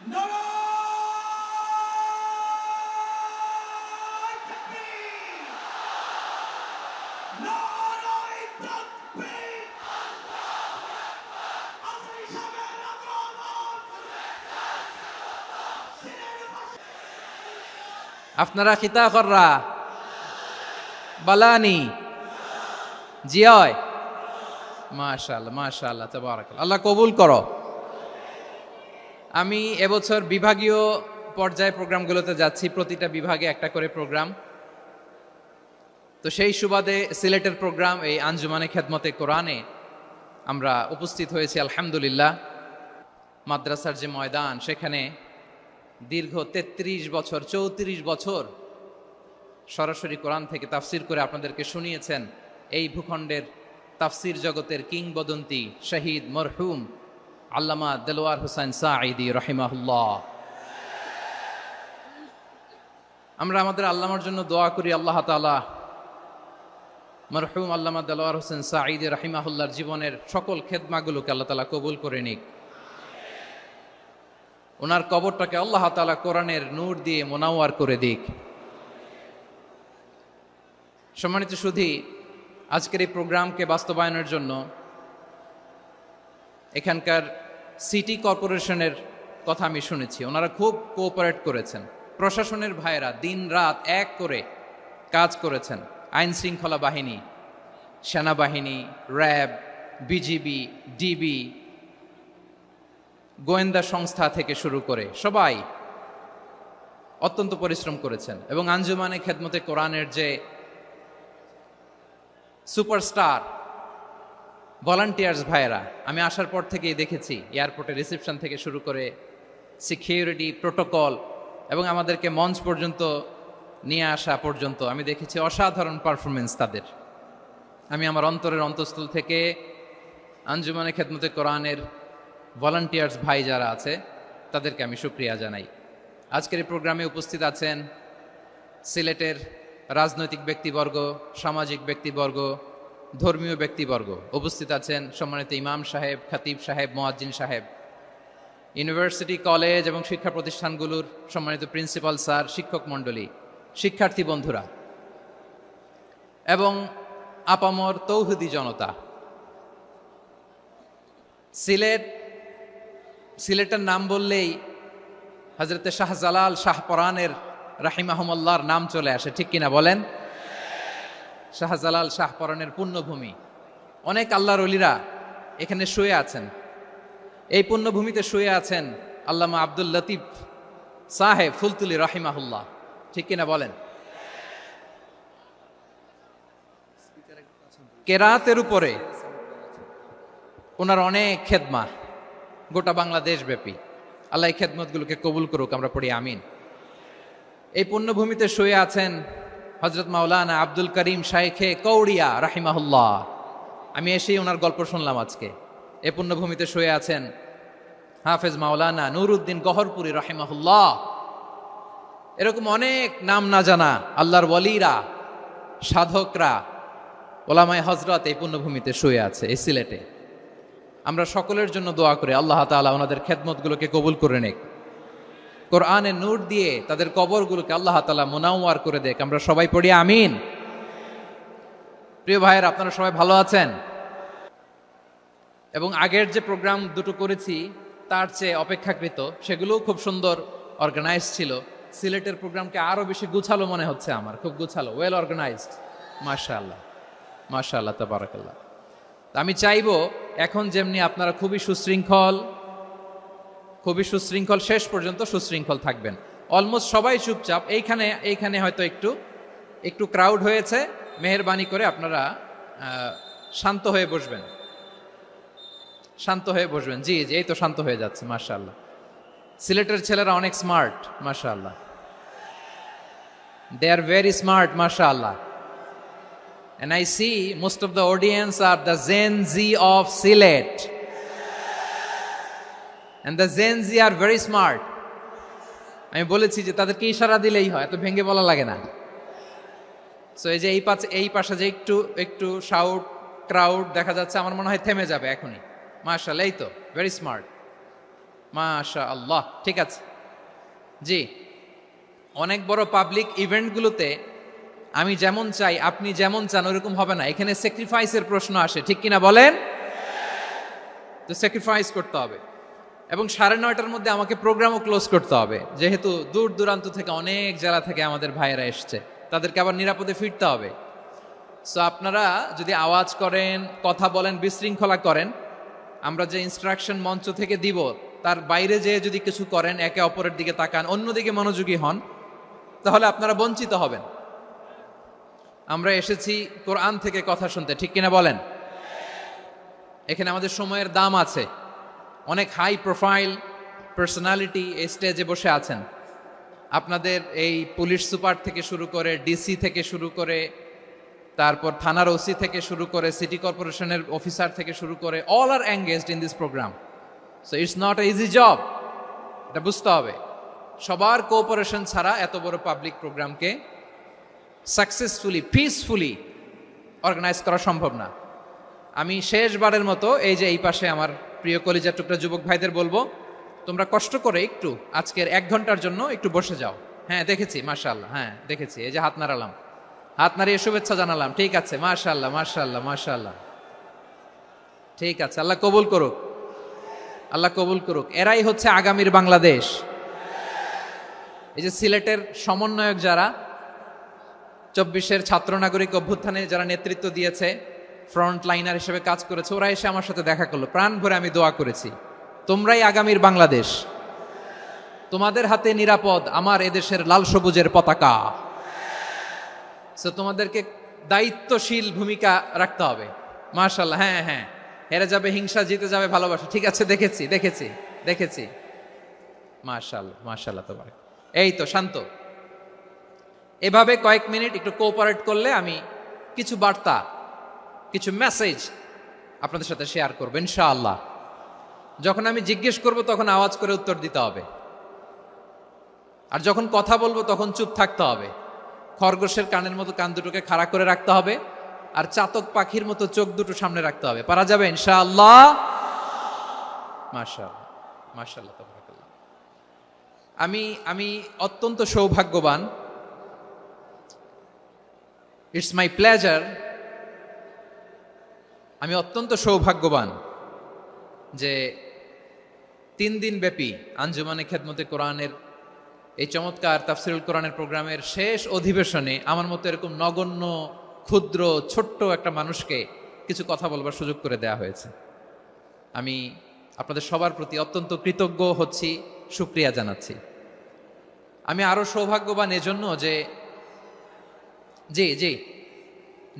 নারায়ে তাকবীর! নারায়ে তাকবীর! আজরি সাহেবের আগমন! আপনারা খিতা কররা বালানি জিয়য় মাশাআল্লাহ মাশাআল্লাহ তাবারাকাল্লাহ। আল্লাহ কবুল করো। আমি এবছর বিভাগীয় পর্যায়ে প্রোগ্রামগুলোতে যাচ্ছি, প্রতিটা বিভাগে একটা করে প্রোগ্রাম। তো সেই সুবাদে সিলেটের প্রোগ্রাম এই আঞ্জুমানে খেদমতে কোরআনে আমরা উপস্থিত হয়েছি আলহামদুলিল্লাহ। মাদ্রাসার যে ময়দান, সেখানে দীর্ঘ 33 বছর 34 বছর সরাসরি কোরআন থেকে তাফসির করে আপনাদেরকে শুনিয়েছেন এই ভূখণ্ডের তাফসির জগতের কিংবদন্তি শহীদ মরহুম আল্লামা দেলোয়ার হোসেন সাঈদী রাহিমাহুল্লাহ। আমরা আমাদের আল্লামার জন্য দোয়া করি, আল্লাহ তাআলা মরহুম আল্লামা দেলোয়ার হোসেন সাঈদী রাহিমাহুল্লাহর জীবনের সকল খেদমাগুলোকে আল্লাহ তাআলা কবুল করে নিক। ওনার কবরটাকে আল্লাহ তাআলা কোরআনের নূর দিয়ে মোনাওয়ার করে দিক। সম্মানিত সুধী, আজকের এই প্রোগ্রামকে বাস্তবায়নের জন্য এখানকার সিটি কর্পোরেশনের কথা আমি শুনেছি, ওনারা খুব কোঅপারেট করেছেন। প্রশাসনের ভাইয়েরা দিন রাত এক করে কাজ করেছেন। আইন শৃঙ্খলা বাহিনী, সেনাবাহিনী, র্যাব, বিজিবি, ডিবি, গোয়েন্দা সংস্থা থেকে শুরু করে সবাই অত্যন্ত পরিশ্রম করেছেন। এবং আঞ্জুমানে খেদমতে কোরআনের যে সুপারস্টার ভলান্টিয়ার্স ভাইয়েরা, আমি আসার পর থেকেই দেখেছি এয়ারপোর্টে রিসেপশন থেকে শুরু করে সিকিউরিটি প্রোটোকল এবং আমাদেরকে মঞ্চ পর্যন্ত নিয়ে আসা পর্যন্ত আমি দেখেছি অসাধারণ পারফরমেন্স তাদের। আমি আমার অন্তরের অন্তঃস্থল থেকে আঞ্জুমানে খেদমতে কোরআনের ভলান্টিয়ার্স ভাই যারা আছে তাদেরকে আমি শুকরিয়া জানাই। আজকের এই প্রোগ্রামে উপস্থিত আছেন সিলেটের রাজনৈতিক ব্যক্তিবর্গ, সামাজিক ব্যক্তিবর্গ, ধর্মীয় ব্যক্তিবর্গ। উপস্থিত আছেন সম্মানিত ইমাম সাহেব, খতিব সাহেব, মুয়াজ্জিন সাহেব, ইউনিভার্সিটি, কলেজ এবং শিক্ষা প্রতিষ্ঠানগুলোর সম্মানিত প্রিন্সিপাল স্যার, শিক্ষক মণ্ডলী, শিক্ষার্থী বন্ধুরা এবং আপামর তৌহিদি জনতা। সিলেটের নাম বললেই হযরতে শাহজালাল শাহপরানের রাহিমাহুমুল্লাহর নাম চলে আসে, ঠিক কিনা বলেন? শাহজালাল শাহপরানের পুণ্যভূমি। অনেক আল্লাহর ওলিরা এখানে শুয়ে আছেন। এই পুণ্যভূমিতে শুয়ে আছেন আল্লামা আব্দুল লতিফ সাহেব ফুলতুলি রাহিমাহুল্লাহ, ঠিক কিনা বলেন? কেরাতের উপরে ওনার অনেক খেদমা গোটা বাংলাদেশ ব্যাপী। আল্লাহ এই খেদমতগুলোকে কবুল করুক, আমরা পড়ি আমিন। এই পুণ্যভূমিতে শুয়ে আছেন হযরত মাওলানা আব্দুল করিম শাইখে কৌড়িয়া রাহিমাহুল্লাহ। আমি এসেই ওনার গল্প শুনলাম আজকে। এই পুণ্যভূমিতে শুয়ে আছেন হাফেজ মাওলানা নুরউদ্দিন গহরপুরী রাহিমাহুল্লাহ। এরকম অনেক নাম না জানা আল্লাহর ওয়ালিরা, সাধকরা, ওলামায়ে হযরত এই পুণ্যভূমিতে শুয়ে আছে এই সিলেটে। আমরা সকলের জন্য দোয়া করি আল্লাহ তাআলা ওনাদের খেদমতগুলোকে কবুল করে নেক, কোরআনের নূর দিয়ে তাদের কবরগুলোকে আল্লাহ তাআলা মুনাওয়ার করে দেখ। আমরা সবাই পড়ি আমিন। প্রিয় ভাইয়েরা, আপনারা সবাই ভালো আছেন? এবং আগের যে প্রোগ্রাম দুটো করেছি তার চেয়ে অপেক্ষাকৃত সেগুলোও খুব সুন্দর অর্গানাইজ ছিল। সিলেটের প্রোগ্রামকে আরো বেশি গুছালো মনে হচ্ছে আমার, খুব গুছালো, ওয়েল অর্গানাইজড। মাশাআল্লাহ মাশাআল্লাহ তাবারাকাল্লাহ। আমি চাইবো এখন যেমনি আপনারা খুবই সুশৃঙ্খল শেষ পর্যন্ত সুশৃঙ্খল থাকবেন। অলমোস্ট সবাই চুপচাপ, এইখানে হয়তো একটু ক্রাউড হয়েছে, মেহেরবানি করে আপনারা শান্ত হয়ে বসবেন, শান্ত হয়ে বসবেন। জি জি, এই তো শান্ত হয়ে যাচ্ছে। মাশাআল্লাহ, সিলেটের ছেলেরা অনেক স্মার্ট, মাশাআল্লাহ, দে আর ভেরি স্মার্ট, মাশাআল্লাহ। And I see most of the audience are the Gen Z of Sylhet. And the Gen Z are very smart. আমি বলেছি যে তাদেরকে ইশারা দিলেই হয়, এত ভেঙে বলা লাগে না। সো এই যে এই পাশে যে একটু শাউট ক্রাউড দেখা যাচ্ছে, আমার মনে হয় থেমে যাবে এখনই। মাশাআল্লাহ, এই তো ভেরি স্মার্ট। মাশা আল্লাহ, ঠিক আছে। জি, অনেক বড় পাবলিক ইভেন্টগুলোতে আমি যেমন চাই আপনি যেমন চান ওরকম হবে না, এখানে স্যাক্রিফাইসের প্রশ্ন আসে, ঠিক কিনা বলেন? তো স্যাক্রিফাইস করতে হবে এবং 9:30টার মধ্যে আমাকে প্রোগ্রামও ক্লোজ করতে হবে, যেহেতু দূর দূরান্ত থেকে অনেক জেলা থেকে আমাদের ভাইয়েরা এসছে, তাদেরকে আবার নিরাপদে ফিরতে হবে। সো আপনারা যদি আওয়াজ করেন, কথা বলেন, বিশৃঙ্খলা করেন, আমরা যে ইনস্ট্রাকশন মঞ্চ থেকে দিব তার বাইরে যেয়ে যদি কিছু করেন, একে অপরের দিকে তাকান, অন্যদিকে মনোযোগী হন, তাহলে আপনারা বঞ্চিত হবেন। আমরা এসেছি কোরআন থেকে কথা শুনতে, ঠিক কিনা বলেন? এখানে আমাদের সময়ের দাম আছে। অনেক হাই প্রোফাইল পার্সোনালিটি এই স্টেজে বসে আছেন। আপনাদের এই পুলিশ সুপার থেকে শুরু করে, ডিসি থেকে শুরু করে, তারপর থানার ওসি থেকে শুরু করে, সিটি কর্পোরেশনের অফিসার থেকে শুরু করে, all are engaged in this program. So it's not a easy job, এটা বুঝতে হবে। সবার কোঅপারেশন ছাড়া এত বড় পাবলিক প্রোগ্রামকে সাকসেসফুলি, পিসফুলি অর্গানাইজ করা সম্ভব না। আমি শেষবারের মতো এই যে এই পাশে আমার প্রিয় কলিজার টুকরা যুবক ভাইদের বলবো, তোমরা কষ্ট করে একটু আজকের 1 ঘন্টার জন্য একটু বসে যাও। হ্যাঁ দেখেছি, মাশাআল্লাহ, হ্যাঁ দেখেছি, এই যে হাত নাড়ালাম, হাত নাড়িয়ে শুভেচ্ছা জানালাম, ঠিক আছে, মাশাআল্লাহ মাশাআল্লাহ মাশাআল্লাহ, ঠিক আছে, আল্লাহ কবুল করুক, আল্লাহ কবুল করুক। এরাই হচ্ছে আগামীর বাংলাদেশ। এই যে সিলেটের সমন্বয়ক যারা 24-এর ছাত্র নাগরিক অভ্যুত্থানে যারা নেতৃত্ব দিয়েছে, ফ্রন্ট লাইনার হিসেবে কাজ করেছে, ওরা এসে আমার সাথে দেখা করলো, প্রাণ ভরে আমি দোয়া করেছি, তোমরাই আগামীর বাংলাদেশ, তোমাদের হাতে নিরাপদ আমার এদেশের লাল সবুজের পতাকা। সো তোমাদেরকে দায়িত্বশীল ভূমিকা রাখতে হবে। মাশাআল্লাহ, হ্যাঁ হ্যাঁ, হেরে যাবে হিংসা, জিতে যাবে ভালোবাসা, ঠিক আছে, দেখেছি দেখেছি দেখেছি, মাশাআল্লাহ মাশাআল্লাহ, তোমার এই তো শান্ত। এভাবে কয়েক মিনিট একটু কোঅপারেট করলে আমি কিছু বার্তা, কিছু মেসেজ আপনাদের সাথে শেয়ার করবো ইনশাআল্লাহ। যখন আমি জিজ্ঞেস করব তখন আওয়াজ করে উত্তর দিতে হবে, আর যখন কথা বলবো তখন চুপ থাকতে হবে। খরগোশের কানের মতো কান দুটোকে খাড়া করে রাখতে হবে, আর চাতক পাখির মতো চোখ দুটো সামনে রাখতে হবে। পারা যাবে ইনশাআল্লাহ? মাশাআল্লাহ মাশাআল্লাহ, তাবারাকাল্লাহ। আমি অত্যন্ত সৌভাগ্যবান, ইটস মাই প্লেজার, আমি অত্যন্ত সৌভাগ্যবান যে 3 দিন ব্যাপী আঞ্জুমানে খেদমতে কোরআনের এই চমৎকার তাফসিরুল কোরআনের প্রোগ্রামের শেষ অধিবেশনে আমার মতো এরকম নগণ্য, ক্ষুদ্র, ছোট্ট একটা মানুষকে কিছু কথা বলবার সুযোগ করে দেয়া হয়েছে। আমি আপনাদের সবার প্রতি অত্যন্ত কৃতজ্ঞ হচ্ছি, শুকরিয়া জানাচ্ছি। আমি আরো সৌভাগ্যবান এজন্য যে জি জি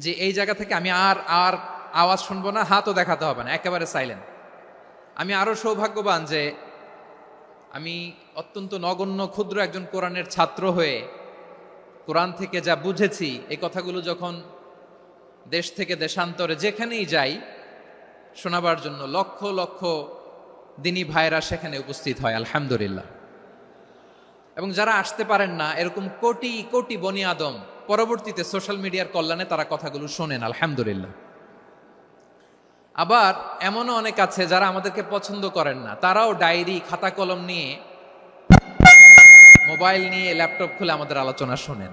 জি এই জায়গা থেকে আমি আর আওয়াজ শুনবো না, হাতও দেখাতে হবে না, একেবারে সাইলেন্ট। আমি আরো সৌভাগ্যবান যে আমি অত্যন্ত নগণ্য ক্ষুদ্র একজন কোরআনের ছাত্র হয়ে কোরআন থেকে যা বুঝেছি, এই কথাগুলো যখন দেশ থেকে দেশান্তরে যেখানেই যাই শোনাবার জন্য লক্ষ লক্ষ দিনী ভাইরা সেখানে উপস্থিত হয়, আলহামদুলিল্লাহ। এবং যারা আসতে পারেন না, এরকম কোটি কোটি বনি আদম পরবর্তীতে সোশ্যাল মিডিয়ার কল্যাণে তারা কথাগুলো শোনেন, আলহামদুলিল্লাহ। আবার এমনও অনেক আছে যারা আমাদেরকে পছন্দ করেন না, তারাও ডায়েরি, খাতা কলম নিয়ে, মোবাইল নিয়ে, ল্যাপটপ খুলে আমাদের আলোচনা শোনেন।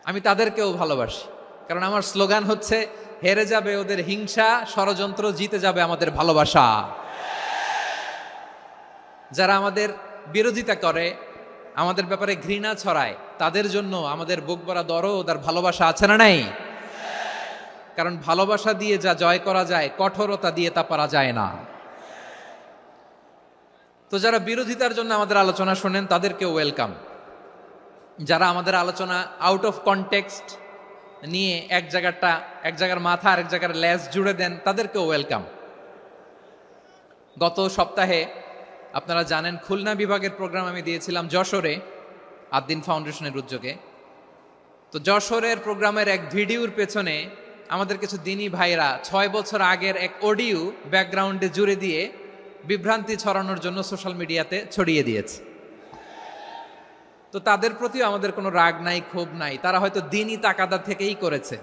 আমি তাদেরকেও ভালোবাসি, কারণ আমার স্লোগান হচ্ছে, হেরে যাবে ওদের হিংসা, ষড়যন্ত্র, জিতে যাবে আমাদের ভালোবাসা। যারা আমাদের বিরোধিতা করে, আমাদের ব্যাপারে ঘৃণা ছড়ায়, তাদের জন্য আমাদের বুক ভরা দরদ আর ভালোবাসা আছে না নাই? কারণ ভালোবাসা দিয়ে যা জয় করা যায়, কঠোরতা দিয়ে তা পারা যায় না। তো যারা বিরোধিতার জন্য আমাদের আলোচনা শোনেন তাদেরকেও ওয়েলকাম। যারা আমাদের আলোচনা আউট অফ কনটেক্সট নিয়ে এক জায়গার মাথা আর এক জায়গার লেজ জুড়ে দেন, তাদেরকেও ওয়েলকাম। গত সপ্তাহে আপনারা জানেন খুলনা বিভাগের প্রোগ্রাম আমি দিয়েছিলাম যশোরে, আদ্দিন ফাউন্ডেশনের উদ্যোগে। তো যশোরের প্রোগ্রামের এক ভিডিওর পেছনে আমাদের কিছু দিনী ভাইরা 6 বছর আগের এক অডিও ব্যাকগ্রাউন্ডে জুড়ে দিয়ে বিভ্রান্তি ছড়ানোর জন্য সোশ্যাল মিডিয়াতে ছড়িয়ে দিয়েছে। তো তাদের প্রতিও আমাদের কোনো রাগ নাই, ক্ষোভ নাই, তারা হয়তো দিনই তাকাদা থেকেই করেছে,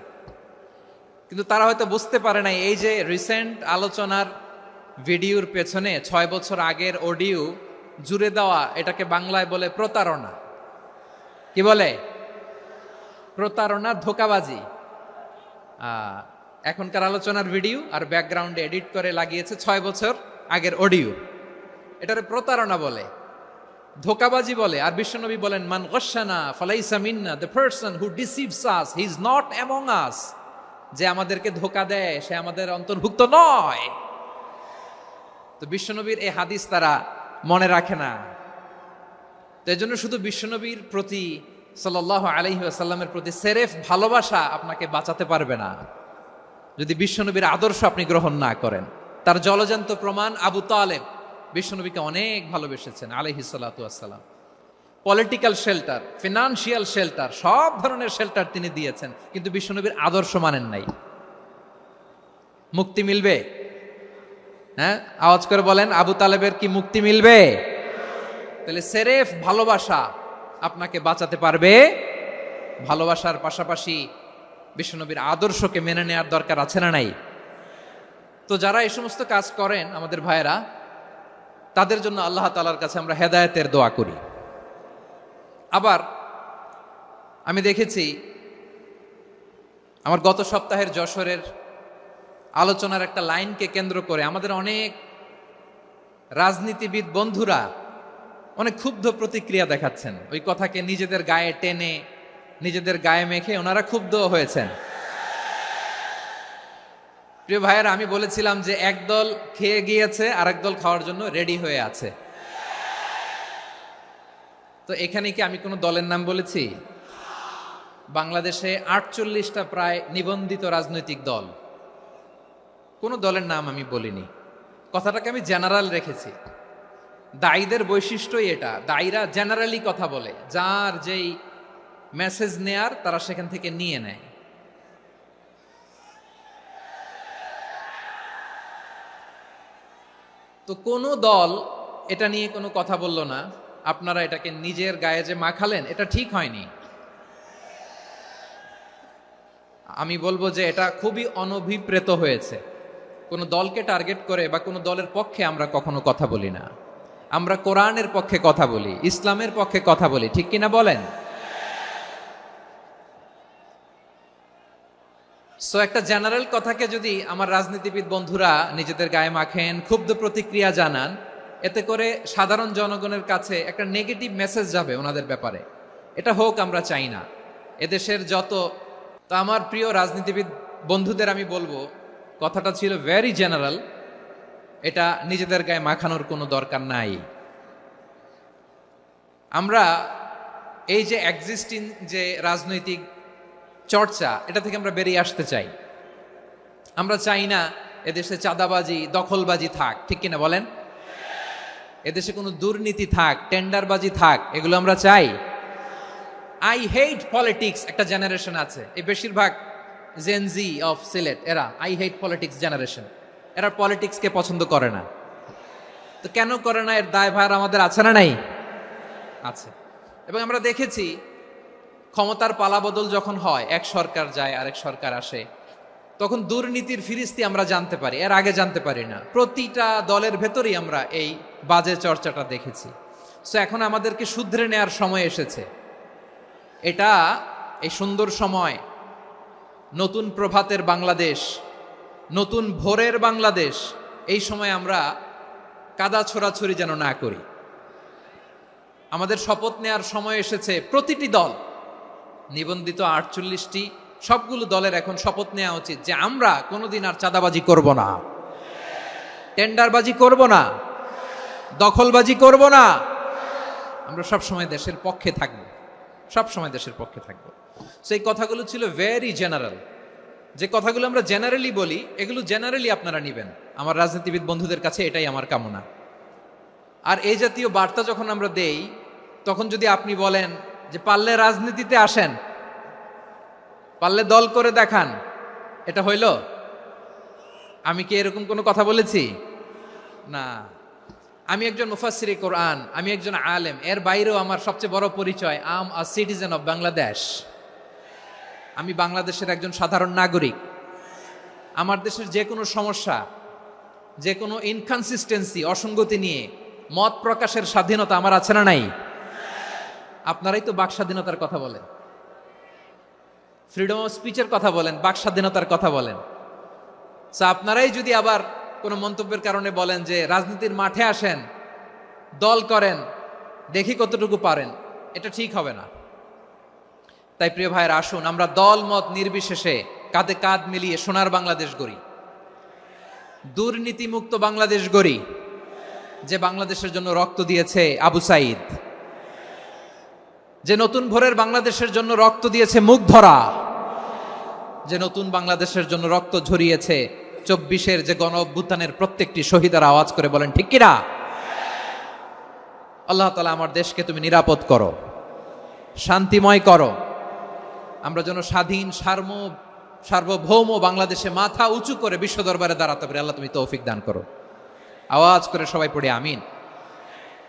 কিন্তু তারা হয়তো বুঝতে পারে নাই এই যে রিসেন্ট আলোচনার ভিডিওর পেছনে 6 বছর আগের অডিও জুড়ে দেওয়া, এটাকে বাংলায় বলে প্রতারণা। কি বলে? প্রতারণা, ধোঁকাবাজি। এখনকার আলোচনার ভিডিও আর ব্যাকগ্রাউন্ডে এডিট করে লাগিয়েছে 6 বছর আগের অডিও। এটারে প্রতারণা বলে, ধোঁকাবাজি বলে। আর বিশ্বনবী বলেন, মান গশানা ফালাইসা মিন্না, the person who deceives us he is not among us. যে আমাদেরকে ধোঁকা দেয় সে আমাদের অন্তর্ভুক্ত নয়। তো বিশ্বনবীর এই হাদিস তারা মনে রাখে না। তো এই জন্য শুধু বিশ্বনবীর প্রতি সাল্লাল্লাহু আলাইহি ওয়াসাল্লামের প্রতি সেরেফ ভালোবাসা আপনাকে বাঁচাতে পারবে না যদি বিশ্বনবীর আদর্শ আপনি গ্রহণ না করেন। তার জলজান্ত প্রমাণ, আবু তালেব বিশ্বনবীকে অনেক ভালোবেসেছেন আলাইহিস সালাতু ওয়াসসালাম। পলিটিক্যাল শেল্টার, ফিনান্সিয়াল শেল্টার, সব ধরনের শেল্টার তিনি দিয়েছেন, কিন্তু বিশ্বনবীর আদর্শ মানেন নাই। মুক্তি মিলবে? হ্যাঁ, আওয়াজ করে বলেন, আবু তালেবের কি মুক্তি মিলবে? তাহলে সেরেফ ভালোবাসা আপনাকে বাঁচাতে পারবে। ভালোবাসার পাশাপাশি বিশ্বনবীর আদর্শকে মেনে নেওয়ার দরকার আছে না নাই? তো যারা এই সমস্ত কাজ করেন আমাদের ভাইয়েরা, তাদের জন্য আল্লাহ তাআলার কাছে আমরা হেদায়েতের দোয়া করি। আবার আমি দেখেছি আমার গত সপ্তাহের যশোরের আলোচনার একটা লাইনকে কেন্দ্র করে আমাদের অনেক রাজনীতিবিদ বন্ধুরা অনেক ক্ষুব্ধ প্রতিক্রিয়া দেখাচ্ছেন। ওই কথাকে নিজেদের গায়ে টেনে, নিজেদের গায়ে মেখে ওনারা ক্ষুব্ধ হয়েছেন। প্রিয় ভাইয়েরা, আমি বলেছিলাম যে একদল খেয়ে গিয়েছে আর একদল খাওয়ার জন্য রেডি হয়ে আছে। তো এখানে কি আমি কোনো দলের নাম বলেছি? বাংলাদেশে 48টা প্রায় নিবন্ধিত রাজনৈতিক দল, কোনো দলের নাম আমি বলিনি। কথাটাকে আমি জেনারেল রেখেছি। দায়ীদের বৈশিষ্ট্যই এটা, দায়ীরা জেনারেলি কথা বলে, যার যেই মেসেজ নেয়ার তারা সেখান থেকে নিয়ে নেয়। তো কোনো দল এটা নিয়ে কোনো কথা বলল না, আপনারা এটাকে নিজের গায়ে যে মাখালেন এটা ঠিক হয়নি। আমি বলবো যে এটা খুবই অনভিপ্রেত হয়েছে। কোনো দলকে টার্গেট করে বা কোনো দলের পক্ষে আমরা কখনো কথা বলি না। আমরা কোরআনের পক্ষে কথা বলি, ইসলামের পক্ষে কথা বলি, ঠিক কিনা বলেন? সো একটা জেনারেল কথাকে যদি আমার রাজনীতিবিদ বন্ধুরা নিজেদের গায়ে মাখেন, ক্ষুব্ধ প্রতিক্রিয়া জানান, এতে করে সাধারণ জনগণের কাছে একটা নেগেটিভ মেসেজ যাবে ওনাদের ব্যাপারে। এটা হোক আমরা চাই না। এদেশের তো আমার প্রিয় রাজনীতিবিদ বন্ধুদের আমি বলবো, কথাটা ছিল ভেরি জেনারেল, এটা নিজেদের গায়ে মাখানোর কোনো দরকার নাই। আমরা এই যে এক্সিস্টিং যে রাজনৈতিক চর্চা, এটা থেকে আমরা বেরিয়ে আসতে চাই। আমরা চাই না এদেশে চাঁদাবাজি, দখলবাজি থাক, ঠিক কিনা বলেন? এদেশে কোনো দুর্নীতি থাক, টেন্ডারবাজি থাক, এগুলো আমরা চাই। আই হেট পলিটিক্স একটা জেনারেশন আছে, এই বেশিরভাগ জেনজি অফ সিলেট, এরা আই হেট পলিটিক্স জেনারেশন। এরা পলিটিক্সকে পছন্দ করে না। তো কেন করে না, এর দায়ভার আমাদের আছে না নাই? আছে। এবং আমরা দেখেছি ক্ষমতার পালাবদল যখন হয়, এক সরকার যায় আরেক সরকার আসে, তখন দুর্নীতির ফিরিস্তি আমরা জানতে পারি, এর আগে জানতে পারি না। প্রতিটা দলের ভেতরেই আমরা এই বাজে চর্চাটা দেখেছি। সো এখন আমাদেরকে শুধরে নেওয়ার সময় এসেছে। এটা এই সুন্দর সময়, নতুন প্রভাতের বাংলাদেশ, নতুন ভোরের বাংলাদেশ, এই সময় আমরা কাদা ছোড়াছুড়ি যেন না করি। আমাদের শপথ নেওয়ার সময় এসেছে। প্রতিটি দল, নিবন্ধিত 48টি, সবগুলো দলের এখন শপথ নেওয়া উচিত যে আমরা কোনোদিন আর চাঁদাবাজি করব না, টেন্ডারবাজি করব না, দখলবাজি করব না। আমরা সবসময় দেশের পক্ষে থাকব, সবসময় দেশের পক্ষে থাকব। সেই কথাগুলো ছিল ভেরি জেনারেল। যে কথাগুলো আমরা জেনারেলি বলি, এগুলো জেনারেলি আপনারা নেবেন। আমার রাজনীতিবিদ বন্ধুদের কাছে এটাই আমার কামনা। আর এই জাতীয় বার্তা যখন আমরা দেই, তখন যদি আপনি বলেন যে পারলে রাজনীতিতে আসেন, পারলে দল করে দেখান, এটা হইল? আমি কি এরকম কোনো কথা বলেছি? না। আমি একজন মুফাসসিরে কোরআন, আমি একজন আলেম, এর বাইরেও আমার সবচেয়ে বড় পরিচয় আম আ সিটিজেন অফ বাংলাদেশ। আমি বাংলাদেশের একজন সাধারণ নাগরিক। আমার দেশের যে কোনো সমস্যা যে কোনো ইনকনসিস্টেন্সি, অসঙ্গতি নিয়ে মত প্রকাশের স্বাধীনতা আমার আছে না নাই? আপনারাই তো বাক স্বাধীনতার কথা বলেন, ফ্রিডম অফ স্পিচের কথা বলেন, বাক স্বাধীনতার কথা বলেন। আপনারাই যদি আবার কোনো মন্তব্যের কারণে বলেন যে রাজনীতির মাঠে আসেন, দল করেন, দেখি কতটুকু পারেন, এটা ঠিক হবে না। তাই প্রিয় ভাইয়ের, আসুন আমরা দল মত নির্বিশেষে কাঁধে কাঁধ মিলিয়ে সোনার বাংলাদেশ গড়ি, দুর্নীতিমুক্ত বাংলাদেশ গড়ি, যে বাংলাদেশের জন্য রক্ত দিয়েছে আবু সাইদ, যে নতুন ভোরের বাংলাদেশের জন্য রক্ত দিয়েছে মুগ্ধরা, যে নতুন বাংলাদেশের জন্য রক্ত ঝরিয়েছে 24-এর যে গণ অভ্যুত্থানের প্রত্যেকটি শহীদার। আওয়াজ করে বলেন ঠিক কিনা? আল্লাহ তাআলা আমার দেশকে তুমি নিরাপদ করো, শান্তিময় করো, আমরা যেন স্বাধীন সার্বভৌম বাংলাদেশে মাথা উঁচু করে বিশ্ব দরবারে দাঁড়াতে পারি। আল্লাহ তুমি তৌফিক দান করো। আওয়াজ করে সবাই পড়ে আমিন।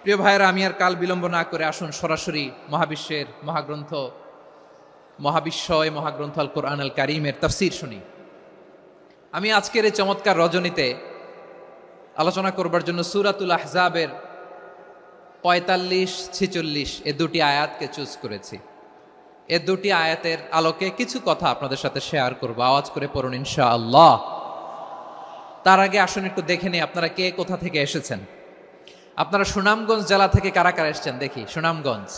প্রিয় ভাইয়েরা, আমি আর কাল বিলম্ব না করে আসুন সরাসরি মহাবিশ্বের মহাগ্রন্থ, মহাগ্রন্থ আল কোরআন আল কারীমের তাফসীর শুনি। আমি আজকের এই চমৎকার রজনীতে আলোচনা করবার জন্য সূরাতুল আহজাবের 45-46 এ দুটি আয়াতকে চুজ করেছি। এ দুটি আয়াতের আলোকে কিছু কথা আপনাদের সাথে শেয়ার করব। আওয়াজ করে পড়ুন ইনশাআল্লাহ। তার আগে আসুন একটু দেখে নিই আপনারা কে কোথা থেকে এসেছেন। আপনারা সুনামগঞ্জ জেলা থেকে কারা কারা এসেছেন দেখি। সুনামগঞ্জ,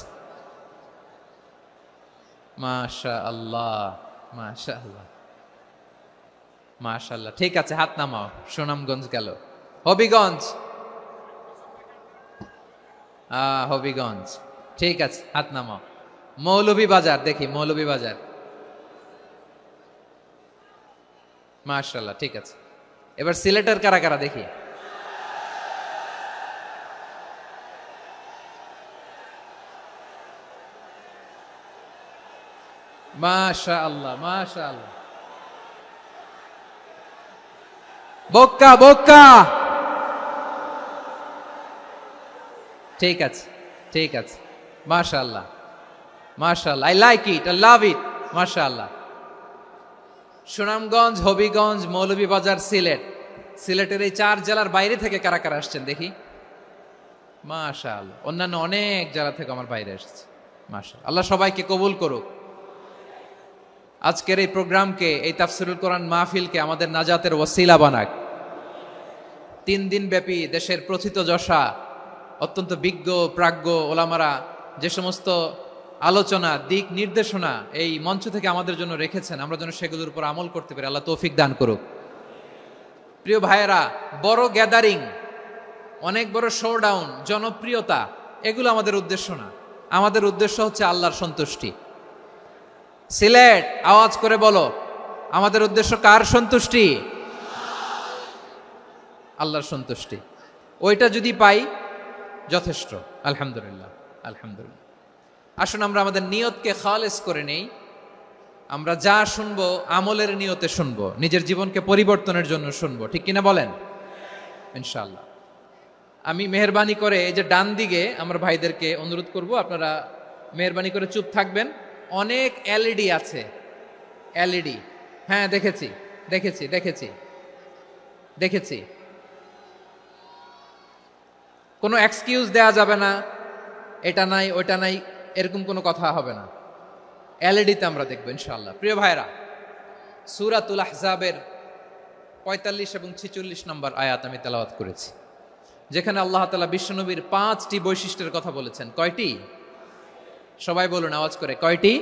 মাশাআল্লাহ মাশাআল্লাহ মাশাআল্লাহ, ঠিক আছে, হাত নামাও। সুনামগঞ্জ গেল। হবিগঞ্জ, হবিগঞ্জ, ঠিক আছে, হাত নামাও। মৌলভীবাজার, দেখি মৌলভীবাজার, মাশাআল্লাহ, ঠিক আছে। এবার সিলেটের কারা কারা দেখি। মাশাআল্লাহ মাশাআল্লাহ। বক্কা বক্কা, ঠিক আছে ঠিক আছে, মাশাআল্লাহ মাশাআল্লাহ, I like it, I love it, মাশাআল্লাহ। সুনামগঞ্জ, হবিগঞ্জ, মৌলভীবাজার, সিলেট। সিলেটের এই 4 জেলার বাইরে থেকে কারা কারা আসছেন দেখি। মাশাআল্লাহ, অন্যান্য অনেক জেলা থেকে আমার বাইরে এসেছে। মাশাআল্লাহ, আল্লাহ সবাইকে কবুল করুক। আজকের এই প্রোগ্রামকে, এই তাফসীরুল কোরআন মাহফিলকে আমাদের নাজাতের ওয়াসিলা বানাক। 3 দিন ব্যাপী দেশের প্রথিতযশা অত্যন্ত বিজ্ঞ প্রাজ্ঞ ওলামারা যে সমস্ত আলোচনা, দিক নির্দেশনা এই মঞ্চ থেকে আমাদের জন্য রেখেছেন, আমরা যেন সেগুলোর উপর আমল করতে পারি। আল্লাহ তৌফিক দান করুক। প্রিয় ভাইয়েরা, বড় গ্যাদারিং, অনেক বড় শোডাউন, জনপ্রিয়তা, এগুলো আমাদের উদ্দেশ্য না। আমাদের উদ্দেশ্য হচ্ছে আল্লাহর সন্তুষ্টি। সিলেট, আওয়াজ করে বলো, আমাদের উদ্দেশ্য কার সন্তুষ্টি? আল্লাহর সন্তুষ্টি। ওইটা যদি পাই যথেষ্ট, আলহামদুলিল্লাহ আলহামদুলিল্লাহ। আসুন আমরা আমাদের নিয়তকে খালেস করে নেই। আমরা যা শুনবো আমলের নিয়তে শুনবো, নিজের জীবনকে পরিবর্তনের জন্য শুনবো, ঠিক কিনা বলেন? ইনশাআল্লাহ। আমি মেহরবানি করে এই যে ডান দিকে আমার ভাইদেরকে অনুরোধ করব, আপনারা মেহরবানি করে চুপ থাকবেন। অনেক এলইডি আছে, এলইডি, হ্যাঁ দেখেছি দেখেছি দেখেছি দেখেছি। কোনো এক্সকিউজ দেয়া যাবে না, এটা নাই ওইটা নাই, এরকম কোনো কথা হবে না। এলইডিতে আমরা দেখবো ইনশাআল্লাহ। প্রিয় ভাইরা, সূরাতুল আহজাবের 45 এবং 46 নম্বর আয়াত আমি তেলাওয়াত করেছি, যেখানে আল্লাহ তাআলা বিশ্বনবীর 5টি বৈশিষ্ট্যের কথা বলেছেন। কয়টি? সবাই বলুন আওয়াজ করে, কয়টি?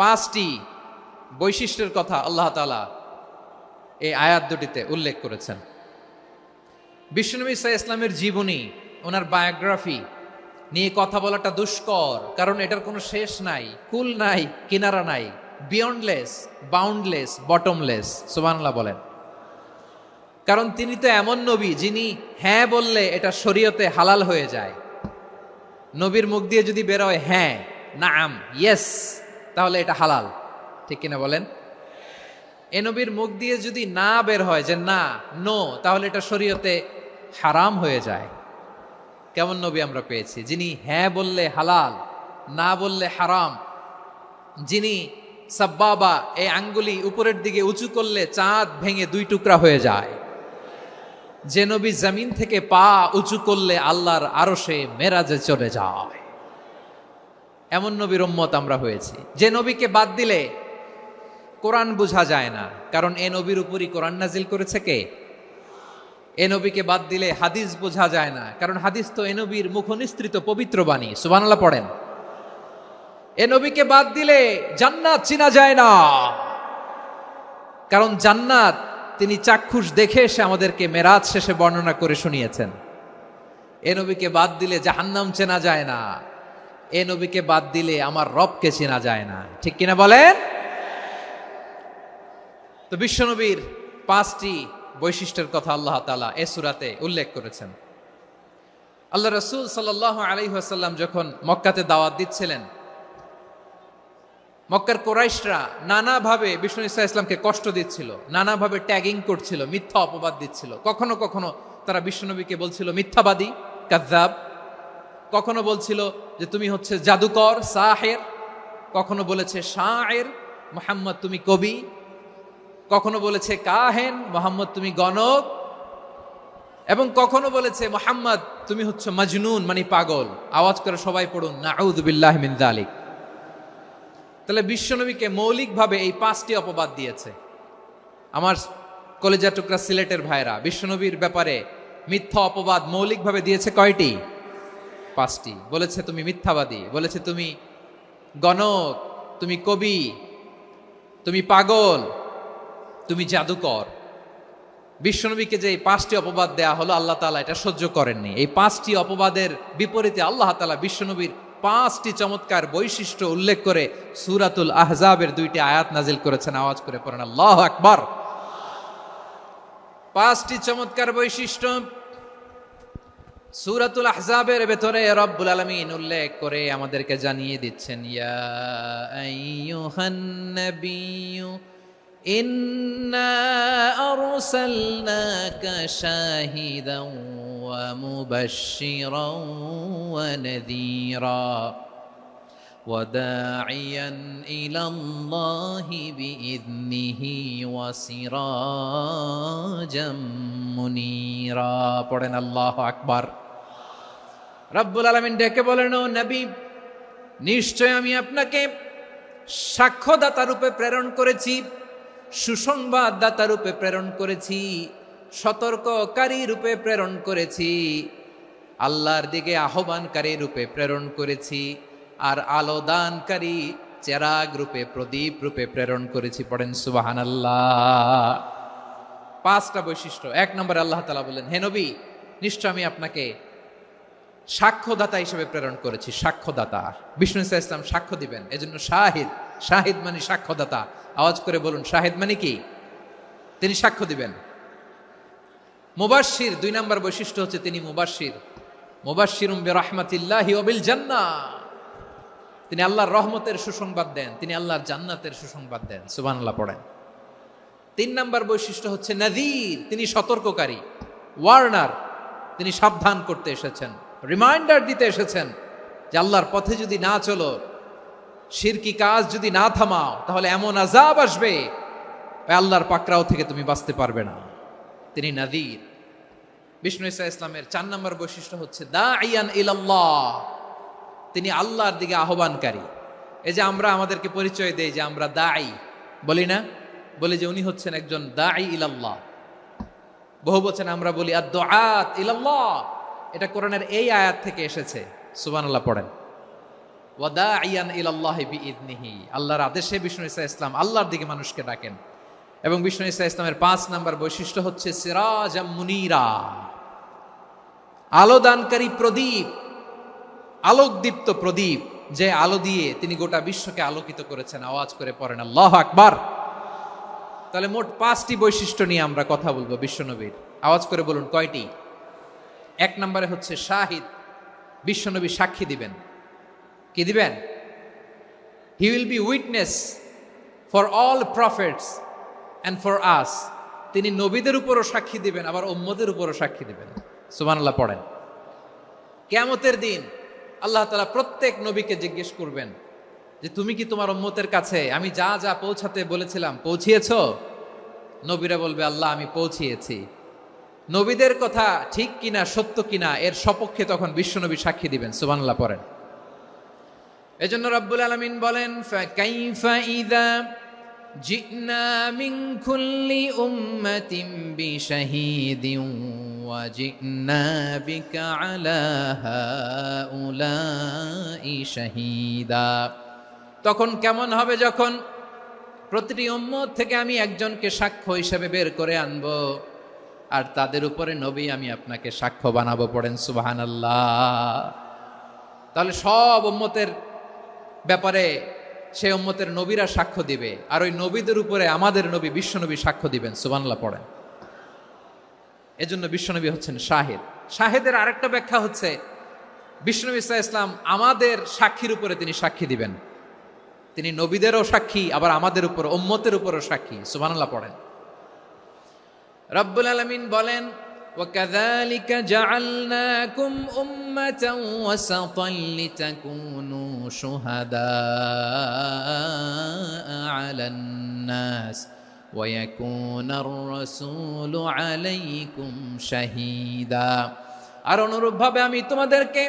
5টি বৈশিষ্ট্যের কথা আল্লাহ তাআলা এই আয়াত দুটিতে উল্লেখ করেছেন। বিশ্বনবী সাল্লাল্লাহু আলাইহি ইসলামের জীবনী, ওনার বায়োগ্রাফি নিয়ে কথা বলাটা দুষ্কর, কারণ এটার কোনো শেষ নাই, কুল নাই, কিনারা নাই, বিয়ন্ডলেস, বাউন্ডলেস, বটমলেস। সুবহানাল্লাহ বলেন। কারণ তিনি তো এমন নবী যিনি হ্যাঁ বললে এটা শরীয়তে হালাল হয়ে যায়। নবীর মুখ দিয়ে যদি বের হয় হ্যাঁ, নাম, ইয়েস, তাহলে এটা হালাল, ঠিক কিনা বলেন? এ নবীর মুখ দিয়ে যদি না বের হয় যে না, নো, তাহলে এটা শরীয়তে হারাম হয়ে যায়। কেমন নবী আমরা পেয়েছি, যিনি হ্যাঁ বললে হালাল, না বললে হারাম, যিনি সাব্বাবা, এই আঙ্গুলি উপরের দিকে উঁচু করলে চাঁদ ভেঙে 2 টুকরা হয়ে যায়। যে নবী জমিন থেকে পা উঁচু করলে আল্লাহর আরশে মেরাজে চলে যায়, এমন নবীর উম্মত আমরা হয়েছি। যে নবীকে বাদ দিলে কোরআন বোঝা যায় না, কারণ এ নবীর উপরই কোরআন নাজিল করেছে কে? এ নবীকে বাদ দিলে হাদিস বোঝা যায় না, কারণ হাদিস তো এ নবীর মুখনিসৃত পবিত্র বাণী। সুবহানাল্লাহ পড়েন। এ নবীকে বাদ দিলে জান্নাত চিনা যায় না, কারণ জান্নাত তিনি চাক্ষুষ দেখে এসে আমাদেরকে মেরাজ শেষে বর্ণনা করে শুনিয়েছেন। এ নবীকে বাদ দিলে জাহান্নাম চেনা যায় না, এ নবীকে বাদ দিলে আমার রবকে চেনা যায় না। ঠিক কিনা বলেন? তো বিশ্বনবীর 5টি বৈশিষ্ট্যের কথা আল্লাহ তাআলা এই সূরাতে উল্লেখ করেছেন। আল্লাহ রাসূল সাল্লাল্লাহু আলাইহি ওয়াসাল্লাম যখন মক্কাতে দাওয়াত দিচ্ছিলেন, মক্কার কুরাইশরা নানাভাবে বিষ্ণু ঈসা ইসলামকে কষ্ট দিচ্ছিল, নানাভাবে ট্যাগিং করছিল, মিথ্যা অপবাদ দিচ্ছিল। কখনো কখনো তারা বিশ্বনবীকে বলছিল মিথ্যাবাদী, কাযযাব। কখনো বলছিল যে তুমি হচ্ছে জাদুকর, সাহের। কখনো বলেছে শায়ের, মুহাম্মদ তুমি কবি। কখনো বলেছে কাহেন, মুহাম্মদ তুমি গণক। এবং কখনো বলেছে মুহাম্মদ তুমি হচ্ছে মাজনুন, মানে পাগল। আওয়াজ করে সবাই পড়ুন নাউযু বিল্লাহি মিন যালিক। তাহলে বিশ্বনবীকে মৌলিকভাবে এই 5টি অপবাদ দিয়েছে। আমার কলেজা টুকরা সিলেটের ভাইরা, বিশ্বনবীর ব্যাপারে মিথ্যা অপবাদ মৌলিকভাবে দিয়েছে কয়টি? 5টি। বলেছে তুমি মিথ্যাবাদী, বলেছে তুমি গণক, তুমি কবি, তুমি পাগল, তুমি জাদুকর। বিশ্বনবীকে যে এই 5টি অপবাদ দেয়া হলো, আল্লাহ তাআলা এটা সহ্য করেননি। এই 5টি অপবাদের বিপরীতে আল্লাহ তাআলা বিশ্বনবীর 5টি চমৎকার বৈশিষ্ট্য উল্লেখ করে সূরাতুল আহজাবের 2টি আয়াত নাজিল করেছেন। আওয়াজ করে পড়েন আল্লাহু আকবার। 5টি চমৎকার বৈশিষ্ট্য সূরাতুল আহজাবের ভেতরে রব্বুল আলামিন উল্লেখ করে আমাদেরকে জানিয়ে দিচ্ছেন, ইয়া আইয়ুহান নাবিয়্যু ইন্না আরসালনাকা শাহিদান ওয়া মুবাশশিরান ওয়া নাযীরা ওয়া দাঈয়ান ইলাল্লাহি বিইذনিহি ওয়া সিরাজাম মুনীরা। পড়েন আল্লাহু আকবার। রব্বুল আলামিন ডেকে বলেন, ও নবী, নিশ্চয় আমি আপনাকে সাক্ষ্যদাতা রূপে প্রেরণ করেছি, সুসংবাদদাতা রূপে প্রেরণ করেছি, সতর্ককারী রূপে প্রেরণ করেছি, আল্লাহর দিকে আহ্বানকারী রূপে প্রেরণ করেছি, আর আলো দানকারী চেরাগ রূপে, প্রদীপ রূপে প্রেরণ করেছি। পড়েন সুবহানাল্লাহ। 5টা বৈশিষ্ট্য। 1 নম্বরে আল্লাহ তাআলা বলেন, হে নবী, নিশ্চয় আমি আপনাকে সাক্ষ্যদাতা হিসেবে প্রেরণ করেছি। সাক্ষ্যদাতা, বিষ্ণু ঈসা ইসলাম সাক্ষ্য দিবেন, এজন্য শাহিদ। শাহিদ মানে সাক্ষ্যদাতা। আওয়াজ করে বলুন, শাহিদ মানে কি? তিনি সাক্ষ্য দিবেন। মুবাশশির, 2 নম্বর বৈশিষ্ট্য হচ্ছে তিনি মুবাশশির। মুবাশশিরুম বিরাহমাতিল্লাহি ওয়া বিল জান্নাহ। তিনি আল্লাহর রহমতের সুসংবাদ দেন, তিনি আল্লাহর জান্নাতের সুসংবাদ দেন। সুবহানাল্লাহ পড়েন। 3 নম্বর বৈশিষ্ট্য হচ্ছে নাযীর, তিনি সতর্ককারী, ওয়ার্নার। তিনি সাবধান করতে এসেছেন, রিমাইন্ডার দিতে এসেছেন যে আল্লাহর পথে যদি না চলো, শিরকি কাজ যদি না থামাও, তাহলে এমন আযাব আসবে আল্লাহর পাকড়াও থেকে তুমি বাঁচতে পারবে না। তিনি নাযীর। বিষ্ণু ঈসা ইসলামের 4 নম্বর বৈশিষ্ট্য হচ্ছে দাঈয়ান ইলাল্লাহ, তিনি আল্লাহর দিকে আহ্বানকারী। এই যে আমরা আমাদেরকে পরিচয় দেই যে আমরা দাঈ, বলি না? বলি যে উনি হচ্ছেন একজন দাঈ ইলাল্লাহ। বহু বচনে আমরা বলি আদ-দুআত ইলাল্লাহ। এটা কোরআনের এই আয়াত থেকে এসেছে। সুবহানাল্লাহ পড়েন। ওয়া দাঈয়ান ইলাল্লাহি বিইذনিহি, আল্লাহর আদেশে বিষ্ণু ঈসা ইসলাম আল্লাহর দিকে মানুষকে ডাকেন। এবং বিষ্ণু ঈসা ইসলামের 5 নম্বর বৈশিষ্ট্য হচ্ছে সিরাজাম মুনীরা, আলোদানকারী প্রদীপ, আলোকদীপ্ত প্রদীপ, যে আলো দিয়ে তিনি গোটা বিশ্বকে আলোকিত করেছেন। আওয়াজ করে পড়েন আল্লাহু আকবার। তাহলে মোট 5টি বৈশিষ্ট্য নিয়ে আমরা কথা বলবো বিশ্বনবীর। আওয়াজ করে বলুন কয়টি? 1 নম্বরে হচ্ছে শাহিদ, বিশ্বনবী সাক্ষী দিবেন। কি দিবেন? He will be witness for all prophets and for us. তিনি নবীদের উপরও সাক্ষী দিবেন, আবার উম্মতের উপরও সাক্ষী দিবেন। সুবহানাল্লাহ পড়েন। কিয়ামতের দিন আল্লাহ তাআলা প্রত্যেক নবীকে জিজ্ঞেস করবেন যে তুমি কি তোমার উম্মতের কাছে আমি যা যা পৌঁছাতে বলেছিলাম পৌঁছিয়েছো? নবীরা বলবে আল্লাহ আমি পৌঁছিয়েছি। নবীদের কথা ঠিক কিনা সত্য কিনা এর সপক্ষে তখন বিশ্বনবী সাক্ষী দিবেন। সুবহানাল্লাহ পড়েন। এজন্য রব্বুল আলামিন বলেন, ফাকাইফা ইযা জি'না মিন কুল্লি উম্মাতিন বিশাহীদিন ওয়া জি'না বিকা আলা হাউলাই শাহীদা। তখন কেমন হবে যখন প্রতিটি উম্মত থেকে আমি একজনকে সাক্ষ্য হিসেবে বের করে আনবো, আর তাদের উপরে নবী আমি আপনাকে সাক্ষ্য বানাবো। পড়েন সুবহানাল্লাহ। তাহলে সব উম্মতের ব্যাপারে সেই উম্মতের নবীরা সাক্ষ্য দিবে, আর ওই নবীদের উপরে আমাদের নবী বিশ্বনবী সাক্ষ্য দিবেন। সুবহানাল্লাহ পড়েন। এজন্য বিশ্বনবী হচ্ছেন শাহিদ। শাহিদের আরেকটা ব্যাখ্যা হচ্ছে বিশ্বনবী সাল্লাল্লাহু আলাইহি ওয়াসাল্লাম আমাদের সাক্ষীর উপরে তিনি সাক্ষী দিবেন। তিনি নবীদেরও সাক্ষী, আবার আমাদের উপর উম্মতের উপরও সাক্ষী। সুবহানাল্লাহ পড়েন। রব্বুল আলামিন বলেন, وَكَذَلِكَ جَعَلْنَاكُمْ أُمَّةً وَسَطًا لِتَكُونُوا شُهَدَاءَ عَلَى النَّاسِ وَيَكُونَ الرَّسُولُ عَلَيْكُمْ شَهِيدًا। আর অনুরূপভাবে আমি তোমাদেরকে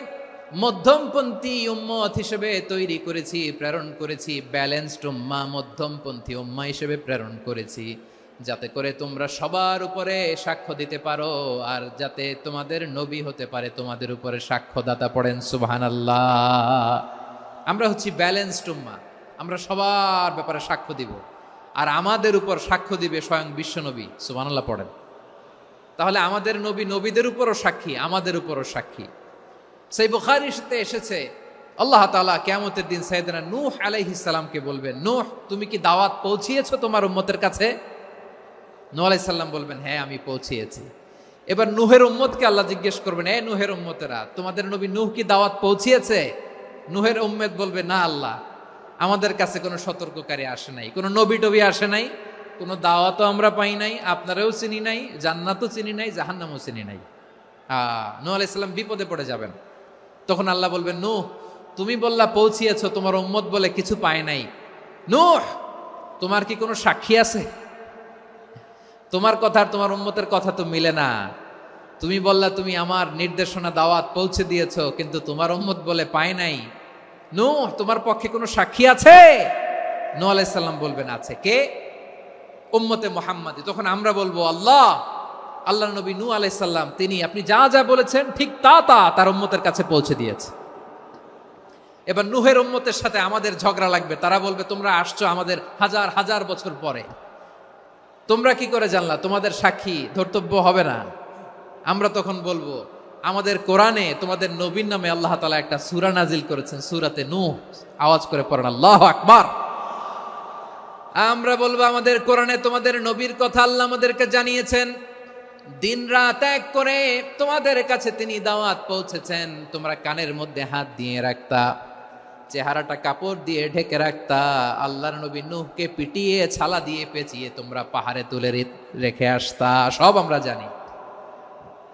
মধ্যমপন্থী উম্মত হিসেবে তৈরি করেছি, প্রেরণ করেছি। ব্যালেন্সড উম্মাহ, মধ্যমপন্থী উম্মাহ হিসেবে প্রেরণ করেছি, যাতে করে তোমরা সবার উপরে সাক্ষ্য দিতে পারো, আর যাতে তোমাদের নবী হতে পারে তোমাদের উপরে সাক্ষ্যদাতা। পড়েন সুবহানাল্লাহ। আমরা হচ্ছি ব্যালেন্সড উম্মাহ, আমরা সবার ব্যাপারে সাক্ষ্য দিব, আর আমাদের উপর সাক্ষ্য দিবে স্বয়ং বিশ্বনবী। সুবহানাল্লাহ পড়েন। তাহলে আমাদের নবী নবীদের উপরও সাক্ষী, আমাদের উপরও সাক্ষী। সেই বুখারীতে এসেছে আল্লাহ তাআলা কিয়ামতের দিন সাইয়েদনা নূহ আলাইহিস সালামকে বলবেন, নূহ তুমি কি দাওয়াত পৌঁছিয়েছো তোমার উম্মতের কাছে? নূহ আলাইহিস সালাম বলবেন, হ্যাঁ আমি পৌঁছিয়েছি। এবার নূহের উম্মতকে আল্লাহ জিজ্ঞেস করবেন, এ নূহের উম্মতেরা, তোমাদের নবী নূহ কি দাওয়াত পৌঁছিয়েছে? নূহের উম্মত বলবে, না আল্লাহ, আমাদের কাছে কোনো সতর্ককারী আসে নাই, কোনো নবী টবি আসে নাই, কোনো দাওয়াতও আমরা পাই নাই, আপনারাও চিনি নাই, জান্নাতও চিনি নাই, জাহান্নামও চিনি নাই। নূহ আলাইহিস সালাম বিপদে পড়ে যাবেন। তখন আল্লাহ বলবেন, নূহ তুমি বললা পৌঁছিয়েছো, তোমার উম্মত বলে কিছু পায় নাই। নূহ তোমার কি কোনো সাক্ষী আছে? তোমার কথা আর তোমার উম্মতের কথা তো মিলে না। তুমি বললা তুমি আমার নির্দেশনা দাওয়াত পৌঁছে দিয়েছো, কিন্তু তোমার উম্মত বলে পায় নাই। নূহ তোমার পক্ষে কোনো সাক্ষী আছে? নূহ আলাইহিস সালাম বলবেন, আছে। কে? উম্মতে মুহাম্মাদি। তখন আমরা বলবো, আল্লাহ নবী নূহ আলাইহিস সালাম তিনি আপনি যা যা বলেছেন ঠিক তা তার উম্মতের কাছে পৌঁছে দিয়েছে। এবার নূহের উম্মতের সাথে আমাদের ঝগড়া লাগবে। তারা বলবে, তোমরা আসছো আমাদের হাজার হাজার বছর পরে, তোমরা কি করে জানলা? তোমাদের সাক্ষী ধর্তব্য হবে না। আমরা তখন বলবো, আমাদের কোরআনে তোমাদের নবীর নামে আল্লাহ তাআলা একটা সূরা নাজিল করেছেন, সূরাতে নূহ। আওয়াজ করে পড়েন আল্লাহু আকবার। আমরা বলবো, আমাদের কোরআনে তোমাদের নবীর কথা আল্লাহ আমাদেরকে জানিয়েছেন, দিন রাত এক করে তোমাদের কাছে তিনি দাওয়াত পৌঁছেছেন। তোমরা কানের মধ্যে হাত দিয়ে রাখতা, চেহারাটা কাপড় দিয়ে ঢেকে রাখতা, আল্লাহর নবী নূহকে পিটিয়ে ছালা দিয়ে পেঁচিয়ে তোমরা পাহাড়ে তুলে রেখে আসতা। সব আমরা জানি।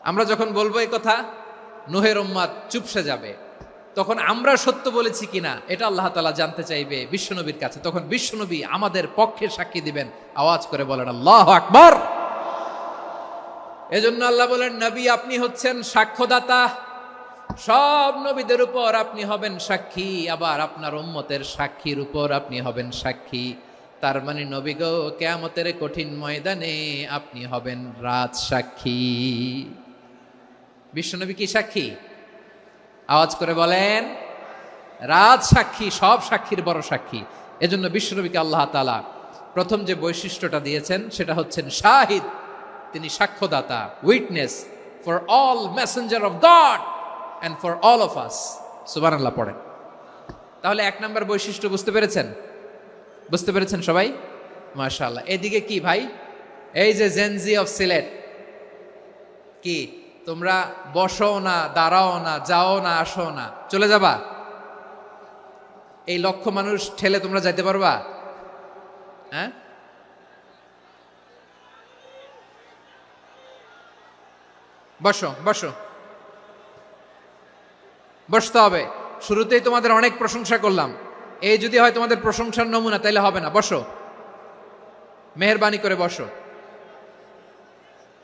আমরা যখন বলবো এই কথা, নূহের উম্মত চুপসে যাবে। তখন আমরা সত্য বলেছি কিনা এটা আল্লাহ তাআলা জানতে চাইবে বিশ্বনবীর কাছে। তখন বিশ্বনবী আমাদের পক্ষে সাক্ষী দিবেন। আওয়াজ করে বলেন আল্লাহু আকবার। এজন্য আল্লাহ বলেন, নবী আপনি হচ্ছেন সাক্ষ্যদাতা, সব নবীদের উপর আপনি হবেন সাক্ষী, আবার আপনার উম্মতের সাক্ষীর উপর আপনি হবেন সাক্ষী। তার মানে নবী গো, কিয়ামতের কঠিন ময়দানে আপনি হবেন রাজ সাক্ষী। বিশ্বনবী কি সাক্ষী? আওয়াজ করে বলেন, রাজ সাক্ষী, সব সাক্ষীর বড় সাক্ষী। এজন্য বিশ্বনবীকে আল্লাহ তাআলা প্রথম যে বৈশিষ্ট্যটা দিয়েছেন সেটা হচ্ছেন শাহিদ। তিনি সাক্ষ্যদাতা, witness for all messenger of God and for all of us। সুবহানাল্লাহ পড়েন। তাহলে এক নাম্বার বৈশিষ্ট্য বুঝতে পেরেছেন? বুঝতে পেরেছেন সবাই? মাশাআল্লাহ। এদিকে কি ভাই, এই যে জেনজি অফ সিলেট, কি তোমরা বসো না, দাঁড়াও না, যাও না, আসো না, চলে যাবা? এই লক্ষ মানুষ ঠেলে তোমরা যাইতে পারবা? হ্যাঁ, বসো বসো, বসতে হবে। শুরুতেই তোমাদের অনেক প্রশংসা করলাম, এই যদি হয় তোমাদের প্রশংসার নমুনা, তাইলে হবে না। বসো, মেহেরবানি করে বসো,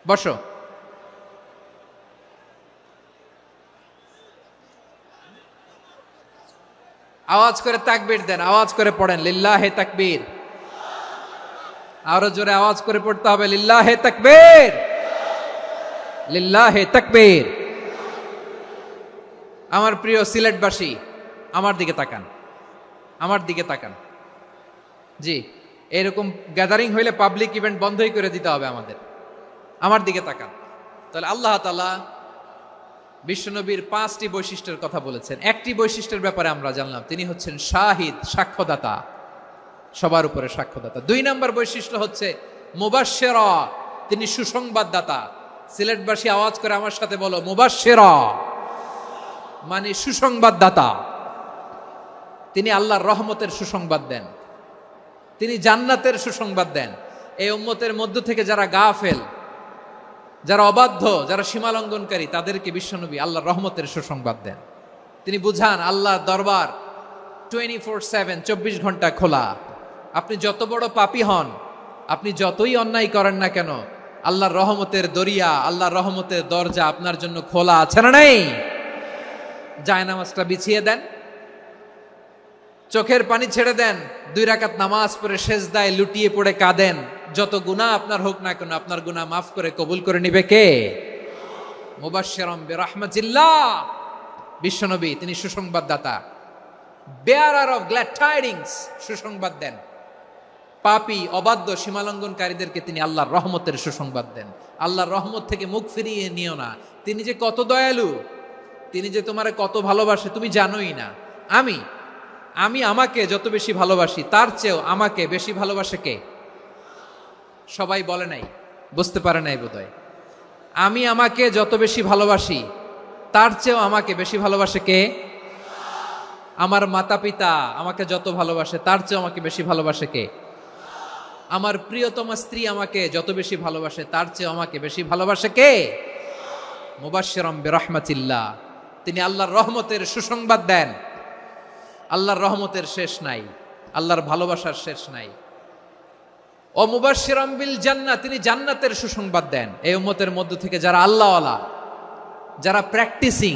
বসো। আওয়াজ করে তাকবীর দেন, আওয়াজ করে পড়েন লিল্লাহে তাকবীর। আরো জোরে আওয়াজ করে পড়তে হবে লিল্লাহে তাকবীর, লিল্লাহে তাকবীর। আমার প্রিয় সিলেটবাসী, আমার দিকে তাকান, আমার দিকে তাকান। জি, এরকম গ্যাদারিং হইলে পাবলিক ইভেন্ট বন্ধই করে দিতে হবে আমাদের। আমার দিকে তাকান। তাহলে আল্লাহ তাআলা বিশ্বনবীর 5টি বৈশিষ্ট্যের কথা বলেছেন। একটি বৈশিষ্ট্যের ব্যাপারে আমরা জানলাম, তিনি হচ্ছেন শাহিদ, সাক্ষ্যদাতা, সবার উপরে সাক্ষ্যদাতা। 2 নম্বর বৈশিষ্ট্য হচ্ছে মুবাশশিরা, তিনি সুসংবাদদাতা। সিলেটবাসী আওয়াজ করে আমার সাথে বলো মুবাশশিরা, মানে সুসংবাদদাতা। তিনি আল্লাহর রহমতের সুসংবাদ দেন, তিনি জান্নাতের সুসংবাদ দেন। এই উম্মতের মধ্য থেকে যারা গাফেল, যারা অবাধ্য, যারা সীমালঙ্ঘনকারী, তাদেরকে বিশ্বনবী আল্লাহর রহমতের সুসংবাদ দেন। তিনি বুঝান আল্লাহর দরবার 24/7, 24 ঘন্টা খোলা। আপনি যত বড় পাপী হন, আপনি যতই অন্যায় করেন না কেন, আল্লাহর রহমতের দরিয়া, আল্লাহর রহমতের দরজা আপনার জন্য খোলা আছে না নেই? জায়নামাজটা বিছিয়ে দেন, চোখের পানি ছেড়ে দেন, 2 রাকাত নামাজ পড়ে সেজদায় লুটিয়ে পড়ে কাঁদেন। যত গুনাহ আপনার হোক না কেন, আপনার গুনাহ মাফ করে কবুল করে নিবে কে? মুবাশশিরাম বিরাহমাতিল্লাহ। বিশ্বনবী তিনি সুসংবাদদাতা, বেয়ারার অফ গ্ল্যাড টাইডিংস, সুসংবাদ দেন। পাপী, অবাধ্য, সীমালঙ্ঘনকারীদেরকে তিনি আল্লাহর রহমতের সুসংবাদ দেন। আল্লাহর রহমত থেকে মুখ ফিরিয়ে নিও না। তিনি যে কত দয়ালু, তিনি যে তোমারে কত ভালোবাসে তুমি জানোই না। আমি আমাকে যত বেশি ভালোবাসি, তার চেয়েও আমাকে বেশি ভালোবাসে কে? সবাই বলে নাই, বুঝতে পারে নাই বোধহয়। আমি আমাকে যত বেশি ভালোবাসি, তার চেয়েও আমাকে বেশি ভালোবাসে কে? আমার মাতা পিতা আমাকে যত ভালোবাসে, তার চেয়েও আমাকে বেশি ভালোবাসে কে? আমার প্রিয়তমা স্ত্রী আমাকে যত বেশি ভালোবাসে, তার চেয়েও আমাকে বেশি ভালোবাসে কে? মুবাশশিরাম বিরাহমাতিল্লাহ, তিনি আল্লাহর রহমতের সুসংবাদ দেন। আল্লাহর রহমতের শেষ নাই, আল্লাহর ভালোবাসার শেষ নাই। ও মুবাশশিরাম বিল জান্নাহ, তিনি জান্নাতের সুসংবাদ দেন। এই উম্মতের মধ্য থেকে যারা আল্লাহওয়ালা, যারা প্র্যাকটিসিং,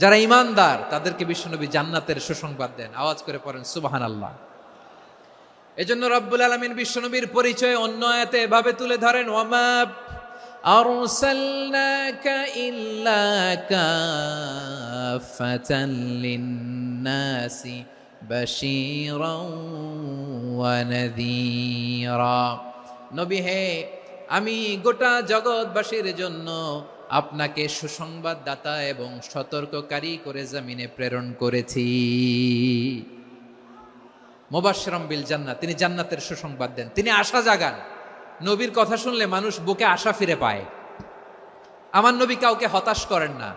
যারা ইমানদার, তাদেরকে বিশ্বনবী জান্নাতের সুসংবাদ দেন। আওয়াজ করে পড়েন সুবহানাল্লাহ। এজন্য রব্বুল আলামিন বিশ্বনবীর পরিচয় অন্য আয়াতে এভাবে তুলে ধরেন, ওয়ামা আরসালনাকা ইল্লা কাফাতান লিন্নাসি বাশীরাও ওয়া নাযীরা। নবী হে, আমি গোটা জগৎবাসীর জন্য আপনাকে সুসংবাদদাতা এবং সতর্ককারী করে জমিনে প্রেরণ করেছি। মুবাশশিরাম বিল জান্নাহ, তিনি জান্নাতের সুসংবাদ দেন, তিনি আশা জাগান। নবীর কথা শুনলে মানুষ বুকে আশা ফিরে পায়। আমার নবী কাউকে হতাশ করেন না।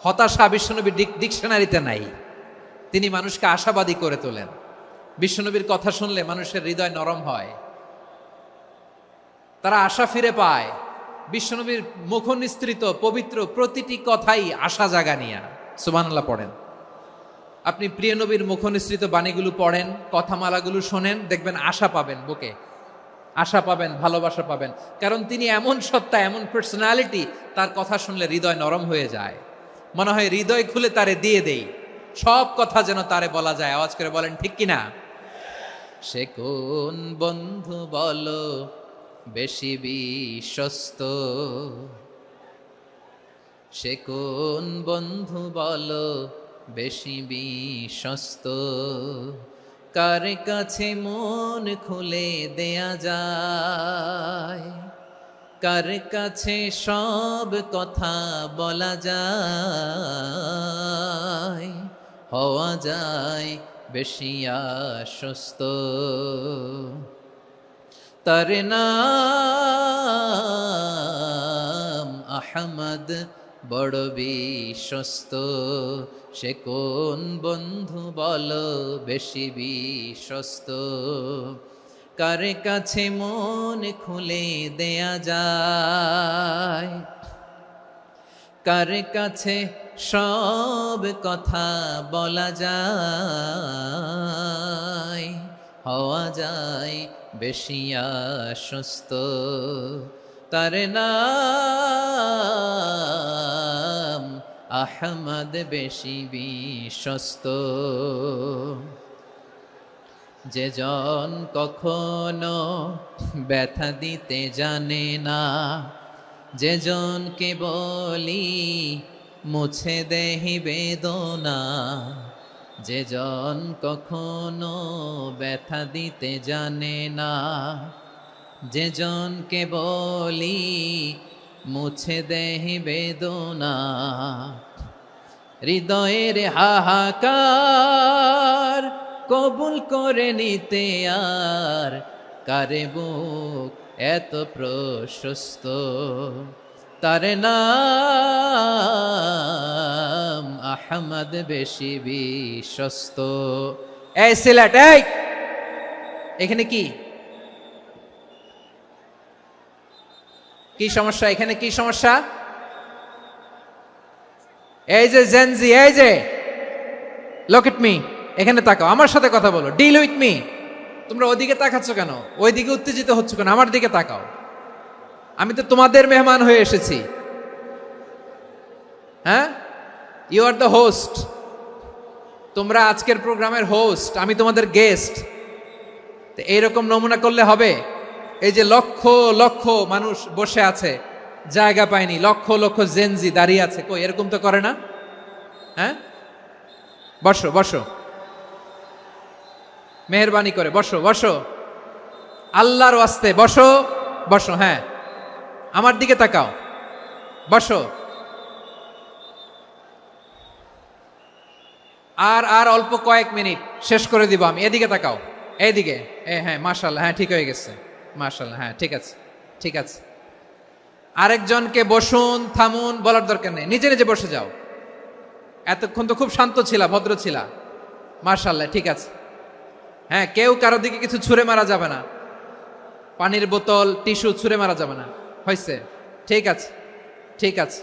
হতাশা বিশ্বনবীর ডিকশনারিতে নাই। তিনি মানুষকে আশাবাদী করে তোলেন। বিশ্বনবীর কথা শুনলে মানুষের হৃদয় নরম হয়, তারা আশা ফিরে পায়। বিশ্বনবীর মুখ নিঃসৃত পবিত্র প্রতিটি কথাই আশা জাগানিয়া। সুবহানাল্লাহ পড়েন। আপনি প্রিয় নবীর মুখ নিঃসৃত বাণীগুলো পড়েন, কথামালাগুলো শোনেন, দেখবেন আশা পাবেন, বুকে আশা পাবেন, ভালোবাসা পাবেন। কারণ তিনি এমন সত্তা, এমন পার্সোনালিটি, তার কথা শুনলে হৃদয় নরম হয়ে যায়। মনে হয় হৃদয় খুলে তারে দিয়ে দেই, সব কথা যেন তারে বলা যায়। আওয়াজ করে বলেন ঠিক কিনা? সে কোন বন্ধু বলো বেশি বিশ্বস্ত, সে কোন বন্ধু বলো বেশি বিশ্বস্ত, কার কাছে মন খুলে দেয়া যায়, কার কাছে সব কথা বলা যায়, হওয়া যায় বেশি আশ্বস্ত। তার নাম আহমদ, বড় বিশ্বস্ত। সে কোন বন্ধু বলো বেশি বিশ্বস্ত, কার কাছে মন খুলে দেয়া যায়, কার কাছে সব কথা বলা যায়, হওয়া যায় বেশি আশ্বস্ত। তার নাম আহমদ বেশি বিশ্বস্ত। যে জন কখনো ব্যথা দিতে জানে না, যে জনকে বলি মুছে দেহি বেদনা, যে জন কখনো ব্যথা দিতে জানে না, যে জনকে বলি মুছে দেহি বেদনা, হৃদয়ের হাহাকার কবুল করে নিতে আর কারে বুক এত প্রশস্ত। তার নাম আহমদ বেশি বিশ্বস্ত। এই সিলেট, এই এখানে কি কি সমস্যা? এখানে কি সমস্যা? এই যে জেনজি, এই যে লুক এট মি, এখানে তাকাও, আমার সাথে কথা বলো, ডিল উইথ মি। তোমরা ওদিকে তাকাচ্ছ কেন? ওইদিকে উত্তেজিত হচ্ছ কেন? আমার দিকে তাকাও। আমি তো তোমাদের মেহমান হয়ে এসেছি। হ্যাঁ, ইউ আর দ্য হোস্ট। তোমরা আজকের প্রোগ্রামের হোস্ট, আমি তোমাদের গেস্ট। তো এইরকম নমুনা করলে হবে? এই যে লক্ষ লক্ষ মানুষ বসে আছে, জায়গা পায়নি, লক্ষ লক্ষ জেনজি দাঁড়িয়ে আছে, কই এরকম তো করে না? হ্যাঁ, বসো বসো, মেহরবানি করে বসো বসো, আল্লাহর ওয়াস্তে বসো বসো। হ্যাঁ, আমার দিকে তাকাও, বসো। আর আর অল্প কয়েক মিনিট, শেষ করে দিব আমি। এদিকে তাকাও, এইদিকে। হ্যাঁ, মাশাআল্লাহ, হ্যাঁ ঠিক হয়ে গেছে, মাশাআল্লাহ, হ্যাঁ ঠিক আছে, ঠিক আছে। আরেকজনকে বসুন, থামুন বলার দরকার নেই, নিজে নিজে বসে যাও। এতক্ষণ তো খুব শান্ত ছিলা, ভদ্র ছিলা, মাশাআল্লাহ, ঠিক আছে। হ্যাঁ, কেউ কারো দিকে কিছু ছুঁড়ে মারা যাবে না, পানির বোতল, টিস্যু ছুঁড়ে মারা যাবে না, হয়েছে? ঠিক আছে, ঠিক আছে।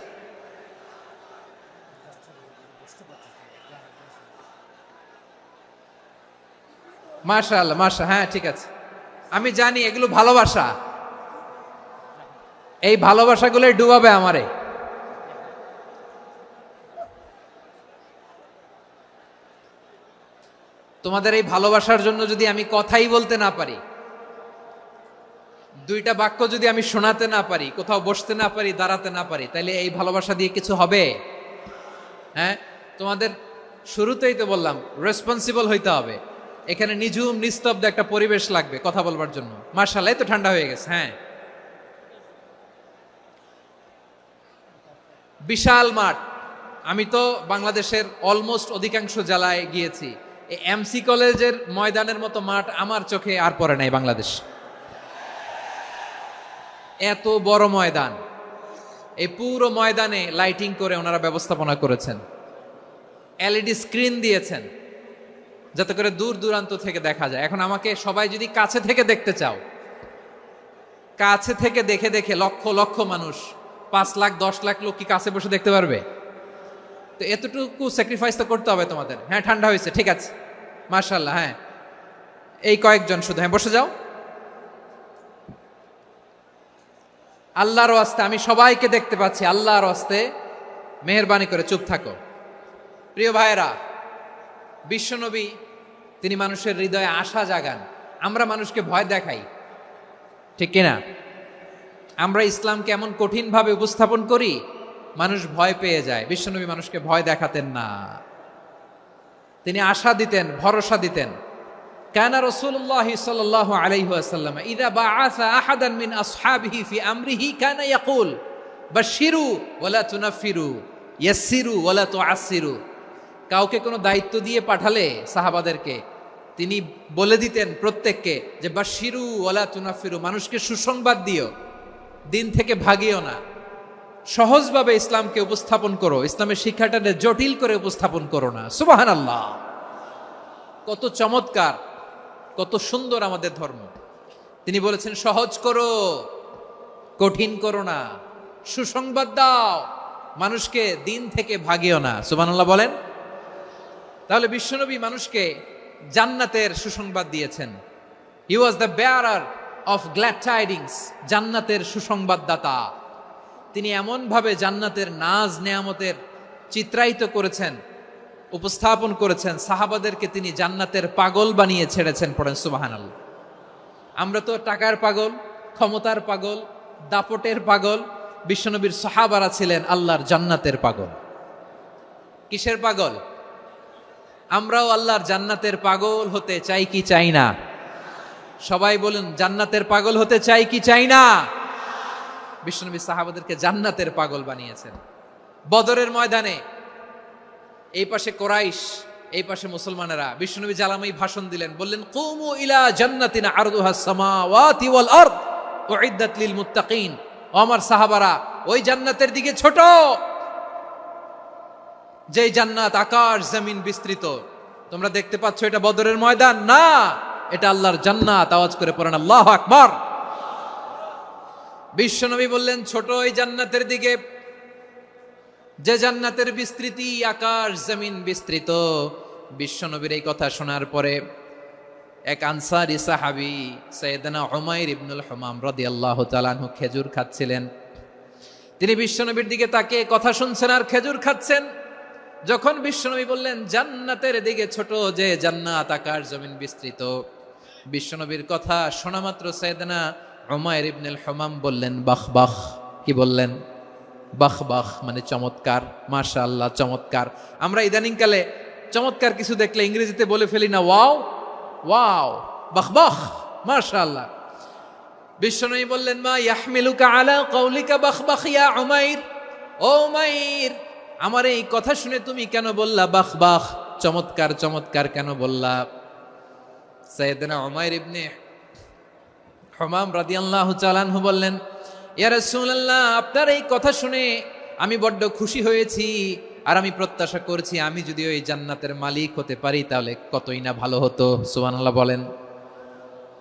মাশাআল্লাহ, মাশাআল্লাহ, হ্যাঁ ঠিক আছে। আমি জানি এগুলো ভালোবাসা, এই ভালোবাসাগুলোই ডুবাবে আমারে। তোমাদের এই ভালোবাসার জন্য যদি আমি কথাই বলতে না পারি, দুইটা বাক্য যদি আমি শোনাতে না পারি, কোথাও বসতে না পারি, দাঁড়াতে না পারি, তাহলে এই ভালোবাসা দিয়ে কিছু হবে? হ্যাঁ, তোমাদের শুরুতেই তো বললাম রেসপন্সিবল হইতে হবে। এখানে নিঝুম নিস্তব্ধ একটা পরিবেশ লাগবে কথা বলবার জন্য। মাশাআল্লাহ, এই তো ঠান্ডা হয়ে গেছে। হ্যাঁ, বিশাল মাঠ। আমি তো বাংলাদেশের অলমোস্ট অধিকাংশ জেলায় গিয়েছি, এই এমসি কলেজের ময়দানের মতো মাঠ আমার চোখে আর পড়ে নাই বাংলাদেশ। এত বড় ময়দান, এই পুরো ময়দানে লাইটিং করে ওনারা ব্যবস্থাপনা করেছেন, এলইডি স্ক্রিন দিয়েছেন যাতে করে দূর দূরান্ত থেকে দেখা যায়। এখন আমাকে সবাই যদি কাছে থেকে দেখতে চাও, কাছে থেকে দেখে দেখে লক্ষ লক্ষ মানুষ, 5 লাখ 10 লাখ লোক কি কাছে বসে দেখতে পারবে? তো এতটুকু স্যাক্রিফাইস তো করতে হবে তোমাদের। হ্যাঁ, ঠান্ডা হয়েছে, ঠিক আছে, মাশাআল্লাহ। হ্যাঁ, এই কয়েকজন শুধু, হ্যাঁ বসে যাও। আল্লাহর ওয়াস্তে আমি সবাইকে দেখতে পাচ্ছি, আল্লাহর ওয়াস্তে মেহেরবানি করে চুপ থাকো। প্রিয় ভাইয়েরা, বিশ্বনবী তিনি মানুষের হৃদয়ে আশা জাগান। আমরা মানুষকে ভয় দেখাই, ঠিক কিনা? আমরা ইসলামকে এমন কঠিন ভাবে উপস্থাপন করি, মানুষ ভয় পেয়ে যায়। বিশ্বনবী মানুষকে ভয় দেখাতেন না, তিনি আশা দিতেন, ভরসা দিতেন। কানা রাসূলুল্লাহ সাল্লাল্লাহু আলাইহি ওয়াসাল্লাম ইযা বাআসা আহাদান মিন আসহাবিহি ফি আমরিহি কানা ইয়াকুল বাশশিরু ওয়ালা তুনাফিরু ইয়াসসিরু ওয়ালা তুআসসিরু। কাউকে কোনো দায়িত্ব দিয়ে পাঠালে সাহাবাদেরকে তিনি বলে দিতেন প্রত্যেককে যে বাশশিরু ওয়ালা তুনাফিরু, মানুষকে সুসংবাদ দিও, দিন থেকে ভাগিও না। সহজভাবে ইসলামকে উপস্থাপন করো, ইসলামের শিক্ষাটাকে জটিল করে উপস্থাপন করো না। সুবহানাল্লাহ, কত চমৎকার, কত সুন্দর আমাদের ধর্ম। তিনি বলেছেন সহজ করো, কঠিন করো না, সুসংবাদ দাও, মানুষকে দিন থেকে ভাগিও না। সুবহানাল্লাহ বলেন। তাহলে বিশ্বনবী মানুষকে জান্নাতের সুসংবাদ দিয়েছেন। He was the bearer of glad tidings, জান্নাতের সুসংবাদদাতা। তিনি এমন ভাবে জান্নাতের নাজ নেয়ামতের চিত্রায়িত করেছেন, উপস্থাপন করেছেন, সাহাবাদেরকে তিনি জান্নাতের পাগল বানিয়ে ছেড়েছেন। পড়েন সুবহানাল্লাহ। আমরা তো টাকার পাগল, ক্ষমতার পাগল, দাপটের পাগল। বিশ্বনবীর সাহাবারা ছিলেন আল্লাহর জান্নাতের পাগল। কিসের পাগল? আমরাও আল্লাহর জান্নাতের পাগল হতে চাই কি চাই না? সবাই বলুন, জান্নাতের পাগল হতে চাই কি চাই না? বিশ্বনবী সাহাবাদেরকে জান্নাতের পাগল বানিয়েছেন। বদরের ময়দানে এই পাশে কোরাইশ, এই পাশে মুসলমানেরা। বিশ্বনবী জালামাই ভাষণ দিলেন, বললেন, কুমু ইলা জান্নাতিন আরদুহাস সামাওয়াতি ওয়াল আরদ উইদ্দাত লিল মুত্তাকিন। ও আমার সাহাবারা, ওই জান্নাতের দিকে ছোট, যেই জান্নাত আকাশ জমিন বিস্তৃত। তোমরা দেখতে পাচ্ছ এটা বদরের ময়দান না, এটা আল্লাহর জান্নাত। আওয়াজ করে পড়েন আল্লাহু আকবার। বিশ্বনবী বললেন, ছোট ওই জান্নাতের দিকে, যে জান্নাতের বিস্তৃতি আকাশ জমিন বিস্তৃত। বিশ্বনবীর এই কথা শোনার পরে এক আনসারী সাহাবী সাইয়েদনা উমাইর ইবনুল হুমাম রাদিয়াল্লাহু তাআলা আনহু খেজুর খাচ্ছিলেন। তিনি বিশ্বনবীর দিকে তাকিয়ে কথা শুনছেন আর খেজুর খাচ্ছেন। যখন বিশ্বনবী বললেন জান্নাতের দিকে ছোট, যে জান্নাত আকাশ জমিন বিস্তৃত, বিশ্বনবীর কথা শোনা মাত্র সাইয়েদনা উমাইর ইবনুল হুমাম বললেন বাহ বাহ। কি বললেন? বাহ বাহ মানে চমৎকার, মাশাআল্লাহ চমৎকার। আমরা ইদানিংকালে চমৎকার কিছু দেখলে ইংরেজিতে বলে ফেলি না, ওয়াও ওয়াও, বাহ বাহ, মাশাআল্লাহ। বিশ্বনবী বললেন, মা ইয়াহমিলুকা আলা কওলিকা বাহ বাহ ইয়া উমাইর। ও উমাইর, আমার এই কথা শুনে তুমি কেন বললা বাহ বাহ, চমৎকার চমৎকার কেন বললা? সাইয়েদনা উমাইর ইবনে হুমাম রাদিয়াল্লাহু তাআলা আনহু বললেন, ইয়া রাসূলুল্লাহ, আপনার এই কথা শুনে আমি বড্ড খুশি হয়েছি, আর আমি প্রত্যাশা করছি আমি যদি ওই জান্নাতের মালিক হতে পারি তাহলে কতই না ভালো হতো। সুবহানাল্লাহ বলেন।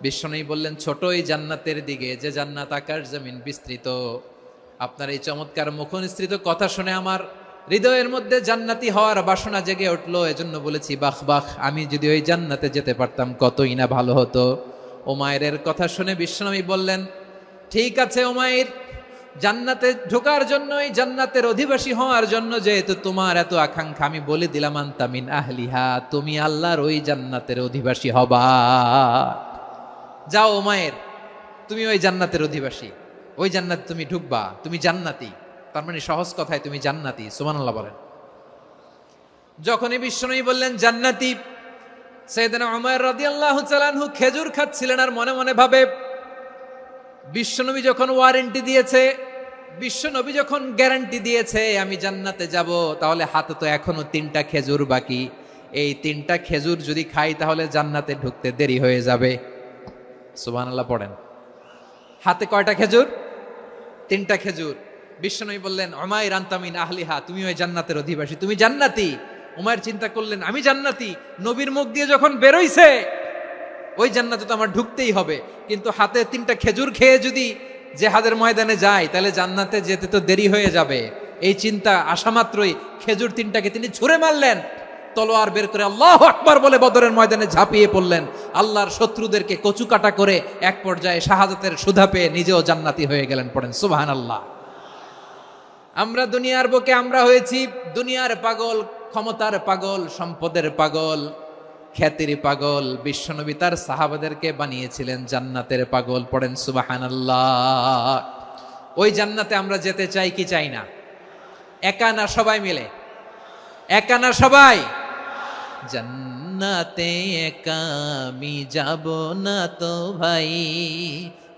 বিশ্বনবী বললেন, ছোট এই জান্নাতের দিকে, যে জান্নাত আকাশ জমিন বিস্তৃত। আপনার এই চমৎকার মুখনিসৃত কথা শুনে আমার হৃদয়ের মধ্যে জান্নাতি হওয়ার বাসনা জেগে উঠলো, এজন্য বলেছি বাহ বাহ, আমি যদি ওই জান্নাতে যেতে পারতাম কতই না ভালো হতো। উমাইরের কথা শুনে বিশ্বনবী বললেন, ঠিক আছে উমাইর, জান্নাতে ঢোকার জন্য, এই জান্নাতের অধিবাসী হওয়ার জন্য যেহেতু তোমার এত আকাঙ্ক্ষা, আমি বলে দিলাম আনতা মিন আহলিহা, তুমি আল্লাহর ওই জান্নাতের অধিবাসী হবা। যাও উমাইর, তুমি ওই জান্নাতের অধিবাসী, ওই জান্নাতে তুমি ঢুকবা, তুমি জান্নাতি। তার মানে সহজ কথায় তুমি জান্নাতি। সুবহানাল্লাহ বলেন। যখনই বিশ্বনবী বললেন জান্নাতি, সাইয়েদনা উমাইর রাদিয়াল্লাহু তাআলা আনহু খেজুর খাচ্ছিলেন আর মনে মনে ভাবে, বিশ্বনবী যখন ওয়ারেন্টি দিয়েছে, বিশ্বনবী যখন গ্যারান্টি দিয়েছে আমি জান্নাতে যাব, তাহলে হাতে তো এখনো 3টা খেজুর বাকি। এই 3টা খেজুর যদি খাই তাহলে জান্নাতে ঢুকতে দেরি হয়ে যাবে। সুবহানাল্লাহ পড়েন। হাতে কয়টা খেজুর? 3টা খেজুর। বিশ্বনবী বললেন, উমাইর আনতা মিন আহলিহা, তুমি ওই জান্নাতের অধিবাসী, তুমি জান্নাতি। উমাইর চিন্তা করলেন, আমি জান্নাতি, নবীর মুখ দিয়ে যখন বেরোইছে ওই জান্নাতে তো আমার ঢুকতেই হবে, কিন্তু হাতে 3টা খেজুর খেয়ে যদি জেহাদের ময়দানে যায় তাহলে জান্নাতে যেতে তো দেরি হয়ে যাবে। এই চিন্তা আসা মাত্রই খেজুর 3টাকে তিনি ছুঁড়ে মারলেন, তলোয়ার বের করে আল্লাহু আকবার বলে বদরের ময়দানে ঝাঁপিয়ে পড়লেন। আল্লাহর শত্রুদেরকে কচুকাটা করে এক পর্যায়ে শাহাদাতের সুধা পেয়ে নিজেও জান্নাতি হয়ে গেলেন। পড়েন সুবহানাল্লাহ। আমরা দুনিয়ার বুকে আমরা হয়েছি দুনিয়ার পাগল, ক্ষমতার পাগল, সম্পদের পাগল, খ্যাতির পাগল। বিশ্বনবী তার সাহাবাদেরকে বানিয়েছিলেন জান্নাতের পাগল। পড়েন সুবহানাল্লাহ। ওই জান্নাতে আমরা যেতে চাই কি চাই না? একা না সবাই মিলে? একা না সবাই? জান্নাতে একা আমি যাব না তো ভাই,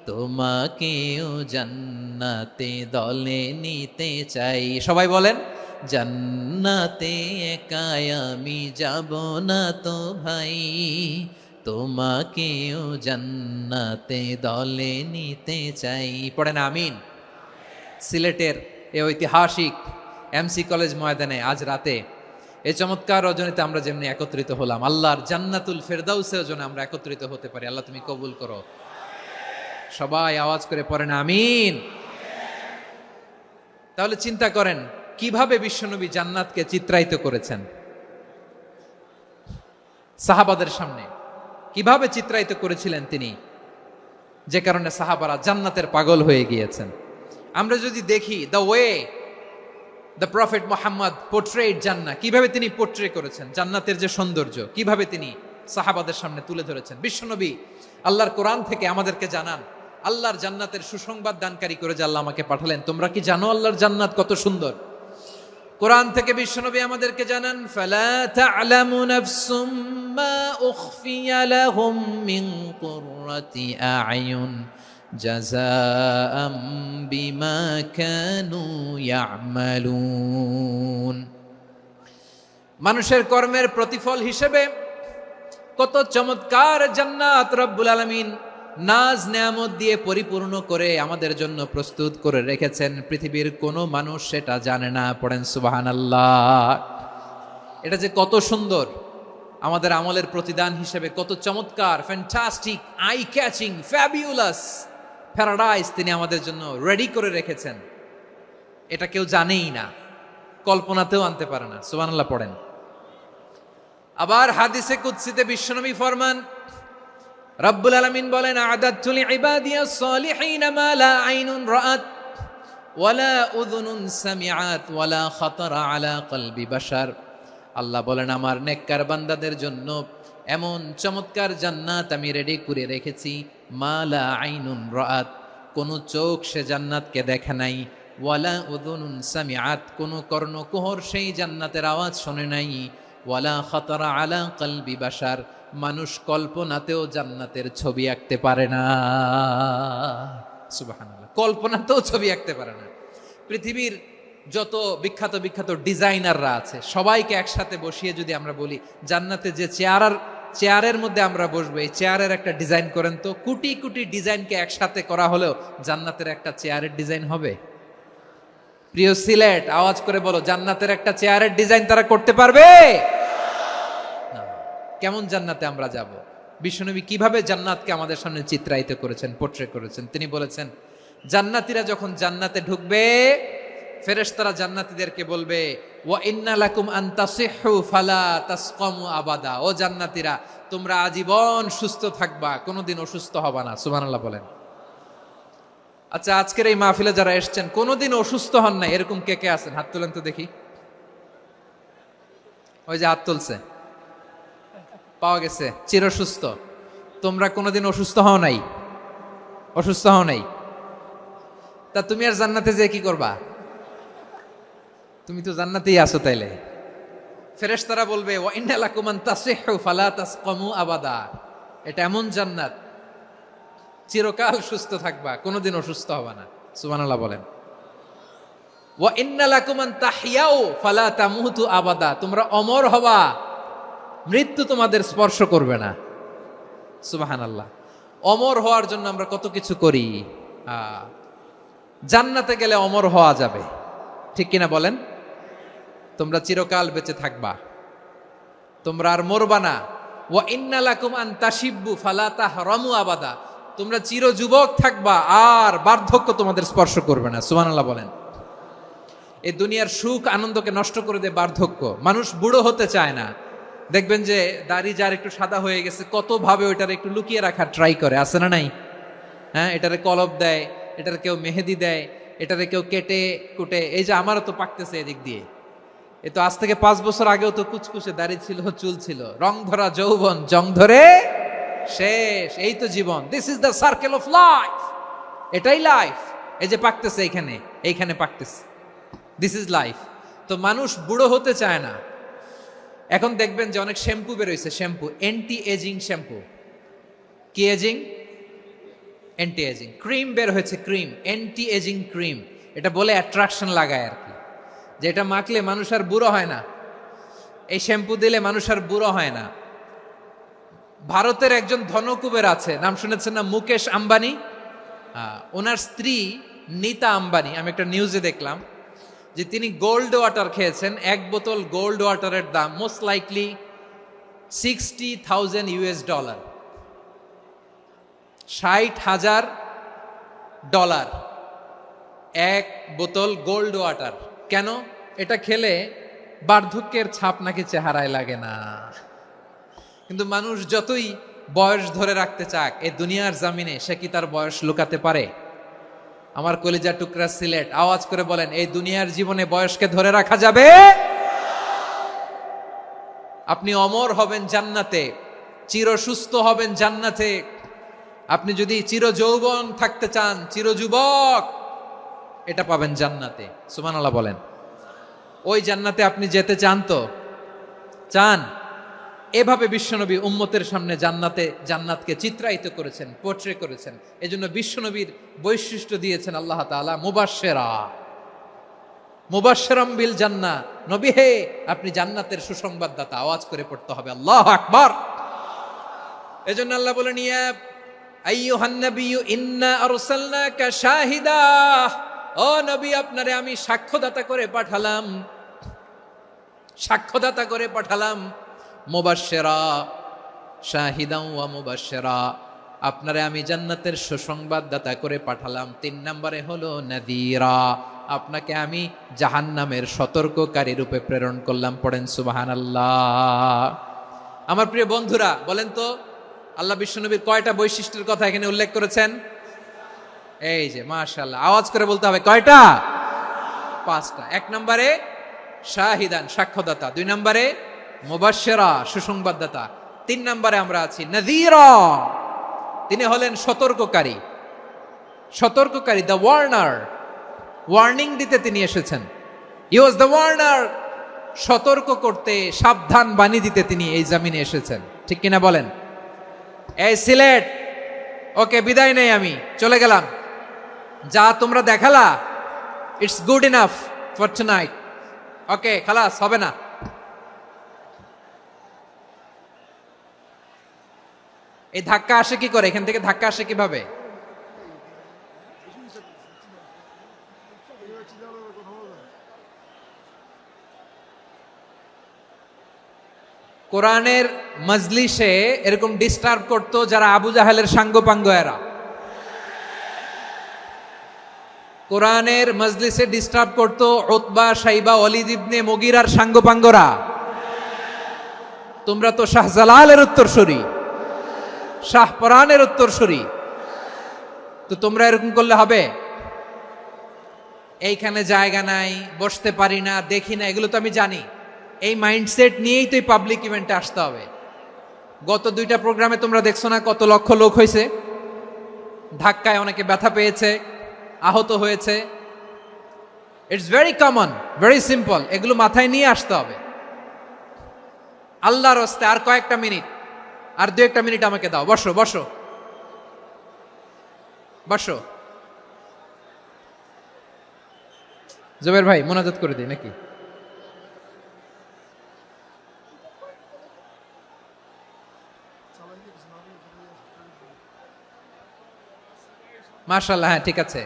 তোমাকেও জান্নাতে দলে নিতে চাই। সবাই বলেন, জান্নাতে একা আমি যাব না তো ভাই, তোমাকেও জান্নাতে দলে নিতে চাই। পড়েন আমিন। সিলেটের এই ঐতিহাসিক এমসি কলেজ ময়দানে আজ রাতে এই চমৎকার রজনীতে আমরা যেমনি একত্রিত হলাম, আল্লাহর জান্নাতুল ফেরদাউসের জন্য আমরা একত্রিত হতে পারি। আল্লাহ তুমি কবুল করো। সবাই আওয়াজ করে পড়েন আমিন। তাহলে চিন্তা করেন কিভাবে বিশ্বনবী জান্নাতকে চিত্রায়িত করেছেন সাহাবাদের সামনে, কিভাবে চিত্রায়িত করেছিলেন তিনি, যে কারণে সাহাবারা জান্নাতের পাগল হয়ে গিয়েছেন। আমরা যদি দেখি the way the prophet Mohammad portrait জান্নাত, কিভাবে তিনি পোর্ট্রে করেছেন জান্নাতের যে সৌন্দর্য, কিভাবে তিনি সাহাবাদের সামনে তুলে ধরেছেন। বিশ্বনবী আল্লাহর কোরআন থেকে আমাদেরকে জানান আল্লাহর জান্নাতের সুসংবাদ দানকারী করে যে আল্লাহ আমাকে পাঠালেন। তোমরা কি জানো আল্লাহর জান্নাত কত সুন্দর? কোরআন থেকে বিশ্বনবী আমাদেরকে জানান, ফালা তা'লামু নাফসুম মা উখফিয়া লাহুম মিন কুররাতি আ'য়ুন জাযাআম বিমা কানু ইয়া'মালুন। মানুষের কর্মের প্রতিফল হিসেবে কত চমৎকার জান্নাত রব্বুল আলামিন নাজ নেয়ামত দিয়ে পরিপূর্ণ করে আমাদের জন্য প্রস্তুত করে রেখেছেন। পৃথিবীর কোনো মানুষ সেটা জানে না। পড়েন সুবহানাল্লাহ। এটা যে কত সুন্দর, আমাদের আমলের প্রতিদান হিসেবে কত চমৎকার, fantastic, eye catching, fabulous paradise তিনি আমাদের জন্য রেডি করে রেখেছেন। এটা কেউ জানেই না, কল্পনাতেও আনতে পারে না। সুবহানাল্লাহ পড়েন। আবার হাদিসে কুদসিতে বিশ্বনবী ফরমান, রব্বুল আলামিন বলেন, আ'দাদতু লিইবাদিয়াস সালিহিনা মা লা আইনুন রাআত ওয়ালা উযুনুন সামিআত ওয়ালা খাতারা আলা কলবি বাশার। আল্লাহ বলেন, আমার নেককার বান্দাদের জন্য এমন চমৎকার জান্নাত আমি রেডি করে রেখেছি, মা লা আইনুন রাআত, কোন চোখ সে জান্নাতকে দেখে নাই, ওয়ালা উযুনুন সামিআত, কোন কর্ণকুহর সেই জান্নাতের আওয়াজ শোনে নাই, ওয়ালা খাতারা আলা কলবি বাশার, মানুষ কল্পনাতেও জান্নাতের ছবি আঁকতে পারে না। সুবহানাল্লাহ, কল্পনাতেও ছবি আঁকতে পারে না। পৃথিবীর যত বিখ্যাত বিখ্যাত ডিজাইনাররা আছে সবাইকে একসাথে বসিয়ে যদি আমরা বলি জান্নাতে যে চেয়ারের মধ্যে আমরা বসবো, এই চেয়ারের একটা ডিজাইন করেন তো, কোটি কোটি ডিজাইনকে একসাথে করা হলেও জান্নাতের একটা চেয়ারের ডিজাইন হবে? প্রিয় সিলেট, আওয়াজ করে বলো, জান্নাতের একটা চেয়ারের ডিজাইন তারা করতে পারবে? কেমন জান্নাতে আমরা যাব? বিশ্বনবী কিভাবে জান্নাতকে আমাদের সামনে চিত্রায়িত করেছেন, পোর্ট্রে করেছেন। তিনি বলেছেন, জান্নাতীরা যখন জান্নাতে ঢুকবে, ফেরেশতারা জান্নাতীদেরকে বলবে, ওয়া ইন্না লাকুম আন তাসিহু ফালা তাসকামু আবাদা। ও জান্নাতীরা, তোমরা আজীবন সুস্থ থাকবা, কোনোদিন অসুস্থ হবা না। সুবহানাল্লাহ বলেন। আচ্ছা, আজকের এই মাহফিলে যারা এসেছেন কোনোদিন অসুস্থ হন না, এরকম কে কে আছেন? হাত তোলেন তো দেখি। ওই যে হাত তুলছে, পাওয়া গেছে, চিরসুস্থ। তোমরা কোনোদিন অসুস্থ হও নাই? অসুস্থ হও নাই? তা তুমি আর জান্নাতে যে কি করবা? তুমি তো জান্নাতেই আছো তাইলে। ফেরেশতারা বলবে, ওয়া ইন্না লাকুম আন তাসিহু ফালা তাসকামু আবাদা। এটা এমন জান্নাত, চিরকাল সুস্থ থাকবা, কোনোদিন অসুস্থ হবা না। সুবহানাল্লাহ বলেন। ওয়া ইন্না লাকুম আন তাহইয়াউ ফালা তামুতু আবাদা। তোমরা অমর হবা, মৃত্যু তোমাদের স্পর্শ করবে না। সুবহানাল্লাহ। অমর হওয়ার জন্য আমরা কত কিছু করি। জান্নাতে গেলে অমর হওয়া যাবে, ঠিক কিনা বলেন? তোমরা চিরকাল বেঁচে থাকবা, তোমরা আর মরবা না। ওয়া ইন্না লাকুম আন তাশিব্বু ফালা তাহরামু আবাদা। তোমরা চির যুবক থাকবা, আর বার্ধক্য তোমাদের স্পর্শ করবে না। সুবহানাল্লাহ বলেন। এই দুনিয়ার সুখ আনন্দকে নষ্ট করে দেয় বার্ধক্য। মানুষ বুড়ো হতে চায় না। দেখবেন যে দাড়ি যার একটু সাদা হয়ে গেছে, কত ভাবে ওইটার একটু লুকিয়ে রাখার ট্রাই করে, আছে না নাই? হ্যাঁ, এটারে কলব দেয়, এটার কেউ মেহেদি দেয়, এটারে কেউ কেটে কুটে। এই যে আমারও তো পাকতেছে এদিক দিয়ে, এ তো আজ থেকে 5 বছর আগেও তো কুচকুচে দাড়ি ছিল, চুল ছিল, রং ধরা যৌবন জং ধরে শেষ। এই তো জীবন। This is the circle of life. এটাই লাইফ। এই যে পাকতেছে এইখানে, এইখানে পাকতেছে, দিস ইজ লাইফ। তো মানুষ বুড়ো হতে চায় না। এখন দেখবেন যে অনেক শ্যাম্পু বেরোইছে, শ্যাম্পু, অ্যান্টি এজিং শ্যাম্পু। কি এজিং? Anti ageing. ক্রিম বের হয়েছে, ক্রিম, অ্যান্টি এজিং ক্রিম। এটা বলে অ্যাট্রাকশন লাগায় আর কি, যে এটা মাখলে মানুষ আর বুড়ো হয় না, এই শ্যাম্পু দিলে মানুষ আর বুড়ো হয় না। ভারতের একজন ধনকুবের আছে, নাম শুনেছেন না? মুকেশ আম্বানি। ওনার স্ত্রী নীতা আম্বানি, আমি একটা নিউজে দেখলাম যে তিনি গোল্ড ওয়াটার খেয়েছেন। 1 বোতল গোল্ড ওয়াটারের দাম মোস্ট লাইকলি $60,000 $60,000 1 বোতল গোল্ড ওয়াটার। কেন? এটা খেলে বার্ধক্যের ছাপ নাকি চেহারায় লাগে না। কিন্তু মানুষ যতই বয়স ধরে রাখতে চাক এই দুনিয়ার জামিনে, সে কি তার বয়স লুকাতে পারে? আমার কলিজার টুকরা সিলেট, আওয়াজ করে বলেন, এই দুনিয়ার জীবনে বয়সকে ধরে রাখা যাবে? আপনি অমর হবেন জান্নাতে, চির সুস্থ হবেন জান্নাতে। আপনি যদি চির যৌবন থাকতে চান, চির যুবক, এটা পাবেন জান্নাতে। সুবহানাল্লাহ বলেন। ওই জান্নাতে আপনি যেতে চান তো? চান? এভাবে বিশ্বনবী উম্মতের সামনে জান্নাতকে চিত্রায়িত করেছেন, পোর্ট্রে করেছেন। এজন্য বিশ্বনবীর বৈশিষ্ট্য দিয়েছেন আল্লাহ তাআলা মুবাশশিরাম বিল জান্নাহ। নবী হে, আপনি জান্নাতের সুসংবাদদাতা। আওয়াজ করে পড়তে হবে আল্লাহু আকবার। এজন্য আল্লাহ বলেন, ইয়া আইয়ুহান নাবিয়্যু ইন্না আরসালনাকা শাহিদা। ও নবী, আপনারে আমি সাক্ষ্যদাতা করে পাঠালাম। মুবাশশিরা, শাহিদান ওয়া মুবাশশিরা, আপনারে আমি জান্নাতের সুসংবাদদাতা করে পাঠালাম। 3 নম্বরে হলো নাযীরা, আপনাকে আমি জাহান্নামের সতর্ককারী রূপে প্রেরণ করলাম। পড়েন সুবহানাল্লাহ। আমার প্রিয় বন্ধুরা, বলেন তো আল্লাহ বিশ্বনবীর কয়টা বৈশিষ্ট্যের কথা এখানে উল্লেখ করেছেন? এই যে মাশাআল্লাহ, আওয়াজ করে বলতে হবে, কয়টা? 5টা। 1 নম্বরে শাহিদান, সাক্ষ্যদাতা। 2 নম্বরে মুবাশশিরা, সুসংবাদদাতা। 3 নম্বরে আমরা আছি নাযীরা, তিনি হলেন সতর্ককারী। দ্য ওয়ার্নার, ওয়ার্নিং দিতে তিনি এসেছেন। হি ওয়াজ দ্য ওয়ার্নার, সতর্ক করতে, সাবধান বাণী দিতে তিনি এই জমিনে এসেছেন। ঠিক কিনা বলেন? এই সিলেট, ওকে, বিদায় নেই, আমি চলে গেলাম। যা তোমরা দেখালা, it's good enough for tonight. Okay, খালাস, হবে না। এই ধাক্কা আসে কি করে? এখান থেকে ধাক্কা আসে কিভাবে? কোরআনের মজলিসে এরকম ডিস্টার্ব করতো যারা আবু জাহেলের সাঙ্গপাঙ্গ এরা। কোরআনের মজলিসে ডিস্টার্ব করতো উতবা, শাইবা, ওয়ালিদ ইবনে মুগীরার সাঙ্গপাঙ্গরা। তোমরা তো শাহজালালের উত্তরসূরি, শাহপরানের উত্তরসূরি, তো তোমরা এরকম করলে হবে? এইখানে জায়গা নাই, বসতে পারি না, দেখি না, এগুলো তো আমি জানি। এই মাইন্ডসেট নিয়েই তো এই পাবলিক ইভেন্টে আসতে হবে। গত 2টা প্রোগ্রামে তোমরা দেখছো না কত লক্ষ লোক হয়েছে? ধাক্কায় অনেকে ব্যথা পেয়েছে, আহত হয়েছে। It's very common, very simple. এগুলো মাথায় নিয়ে আসতে হবে। আল্লাহর রাস্তে আর কয়েকটা মিনিট, আর 2-1টা মিনিট আমাকে দাও। বসো বসো বসো। জুবের ভাই, মোনাজাত করে দিই নাকি? মাশাআল্লাহ, হ্যাঁ ঠিক আছে।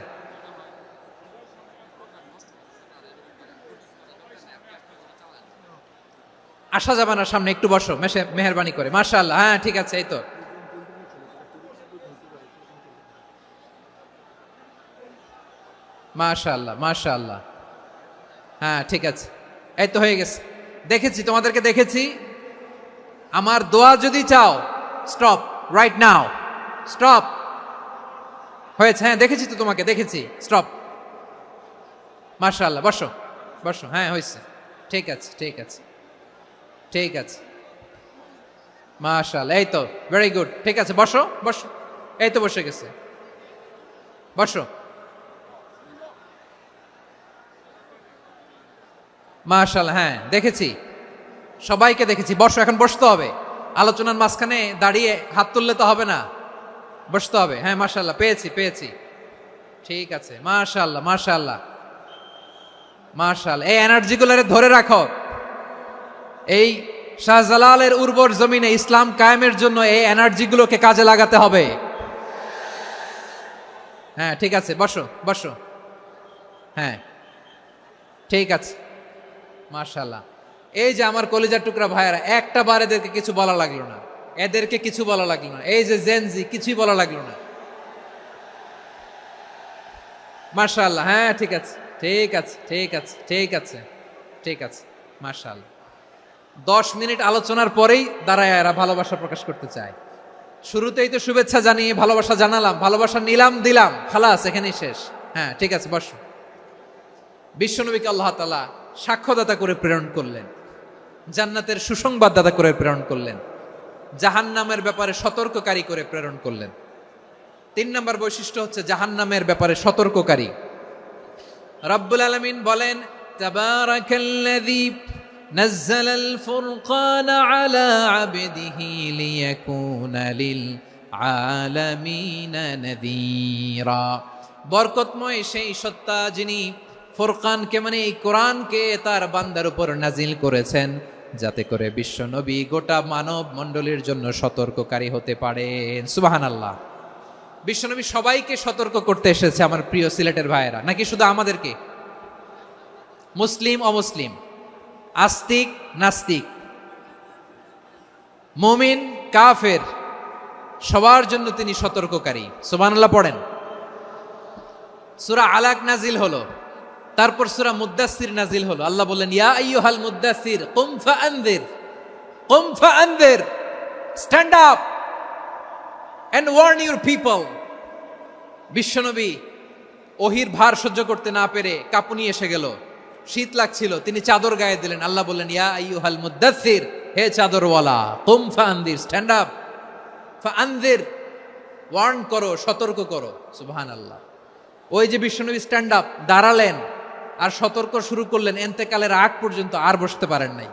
আসা যাবে না সামনে, একটু বসো মেহেরবানি করে। মাশাআল্লাহ, হ্যাঁ ঠিক আছে। এই তো মাশাআল্লাহ, মাশাআল্লাহ, হ্যাঁ ঠিক আছে। এই তো হয়ে গেছে। দেখেছি, তোমাদেরকে দেখেছি। আমার দোয়া যদি চাও, স্টপ রাইট নাও, স্টপ। হয়েছে? হ্যাঁ দেখেছি তো, তোমাকে দেখেছি। স্টপ। মাশাআল্লাহ, বসো বসো। হ্যাঁ হয়েছে, ঠিক আছে ঠিক আছে ঠিক আছে। মাশাআল্লাহ, এই তো ভেরি গুড। ঠিক আছে, বসো বসো। এই তো বসে গেছে, বসো। মাশাআল্লাহ, হ্যাঁ দেখেছি, সবাইকে দেখেছি। বসো, এখন বসতে হবে। আলোচনার মাঝখানে দাঁড়িয়ে হাত তুললে তো হবে না, বসতে হবে। হ্যাঁ মাশাআল্লাহ, পেয়েছি। ঠিক আছে, মাশাআল্লাহ মাশাআল্লাহ মাশাআল্লাহ। এই এনার্জিগুলোরে ধরে রাখো। এই শাহজালালের উর্বর জমিনে ইসলাম কায়েমের জন্য এই এনার্জিগুলোকে কাজে লাগাতে হবে। হ্যাঁ ঠিক আছে, বসো বসো। হ্যাঁ ঠিক আছে, মাশাআল্লাহ। এই যে আমার কলিজার টুকরা ভাইয়েরা, একটা বার এদেরকে কিছু বলা লাগলো না, এদেরকে কিছু বলা লাগলো না। এই যে জেনজি, কিছুই বলা লাগলো না। মাশাআল্লাহ, হ্যাঁ ঠিক আছে ঠিক আছে ঠিক আছে ঠিক আছে ঠিক আছে। মাশাআল্লাহ। 10 মিনিট আলোচনার পরেই দাঁড়ায় এরা ভালোবাসা প্রকাশ করতে চায়। শুরুতেই তো শুভেচ্ছা জানিয়ে ভালোবাসা জানালাম, ভালোবাসা নিলাম, দিলাম, খালাস, এখানেই শেষ। হ্যাঁ ঠিক আছে, বসো। বিশ্বনবীকে আল্লাহ তাআলা সাক্ষ্যদাতা করে প্রেরণ করলেন, জান্নাতের সুসংবাদদাতা করে প্রেরণ করলেন, জাহান্নামের ব্যাপারে সতর্ককারী করে প্রেরণ করলেন। 3 নম্বর বৈশিষ্ট্য হচ্ছে জাহান্নামের ব্যাপারে সতর্ককারী। রব্বুল আলামিন বলেন, তাবারাকাল্লাযী নাযালাল ফুরকানা আলা আবদিহি লিয়াকুনা লিল আলামিনা নাযীরা। বরকতময় সেই সত্তা যিনি ফুরকানকে মানে এই কোরআনকে তার বান্দার উপর নাজিল করেছেন, যাতে করে বিশ্ব নবী গোটা মানব মণ্ডলীর জন্য সতর্ককারী হতে পারেন। সুবহানাল্লাহ। বিশ্বনবী সবাইকে সতর্ক করতে এসেছে, আমার প্রিয় সিলেটের ভাইয়েরা, নাকি শুধু আমাদেরকে? মুসলিম অমুসলিম, আস্তিক নাস্তিক, মুমিন কাফের, সবার জন্য তিনি সতর্ককারী। সুবহানাল্লাহ পড়েন। সূরা আলাক নাজিল হলো, তারপর সূরা মুদ্দাসসির নাজিল হলো। আল্লাহ বললেন, ইয়া আইয়ুহাল মুদ্দাসসির কুম ফাআনযির, কুম ফাআনযির, stand up and warn your people. বিশ্বনবী ওহির ভার সহ্য করতে না পেরে কাঁপুনি এসে গেল, শীত লাগছিল, তিনি চাদর গায়ে দিলেন। আল্লাহ বললেন, ইয়া আইয়ুহাল মুদ্দাসসির, হে চাদরওয়ালা, কুম ফাআনযির, স্ট্যান্ড আপ, ফাআনযির, ওয়ার্ন করো, সতর্ক করো। সুবহানাল্লাহ। ওই যে বিশ্বনবী স্ট্যান্ড আপ, দাঁড়ালেন আর সতর্ক শুরু করলেন, এন্তেকালের আগ পর্যন্ত আর বসতে পারেন নাই।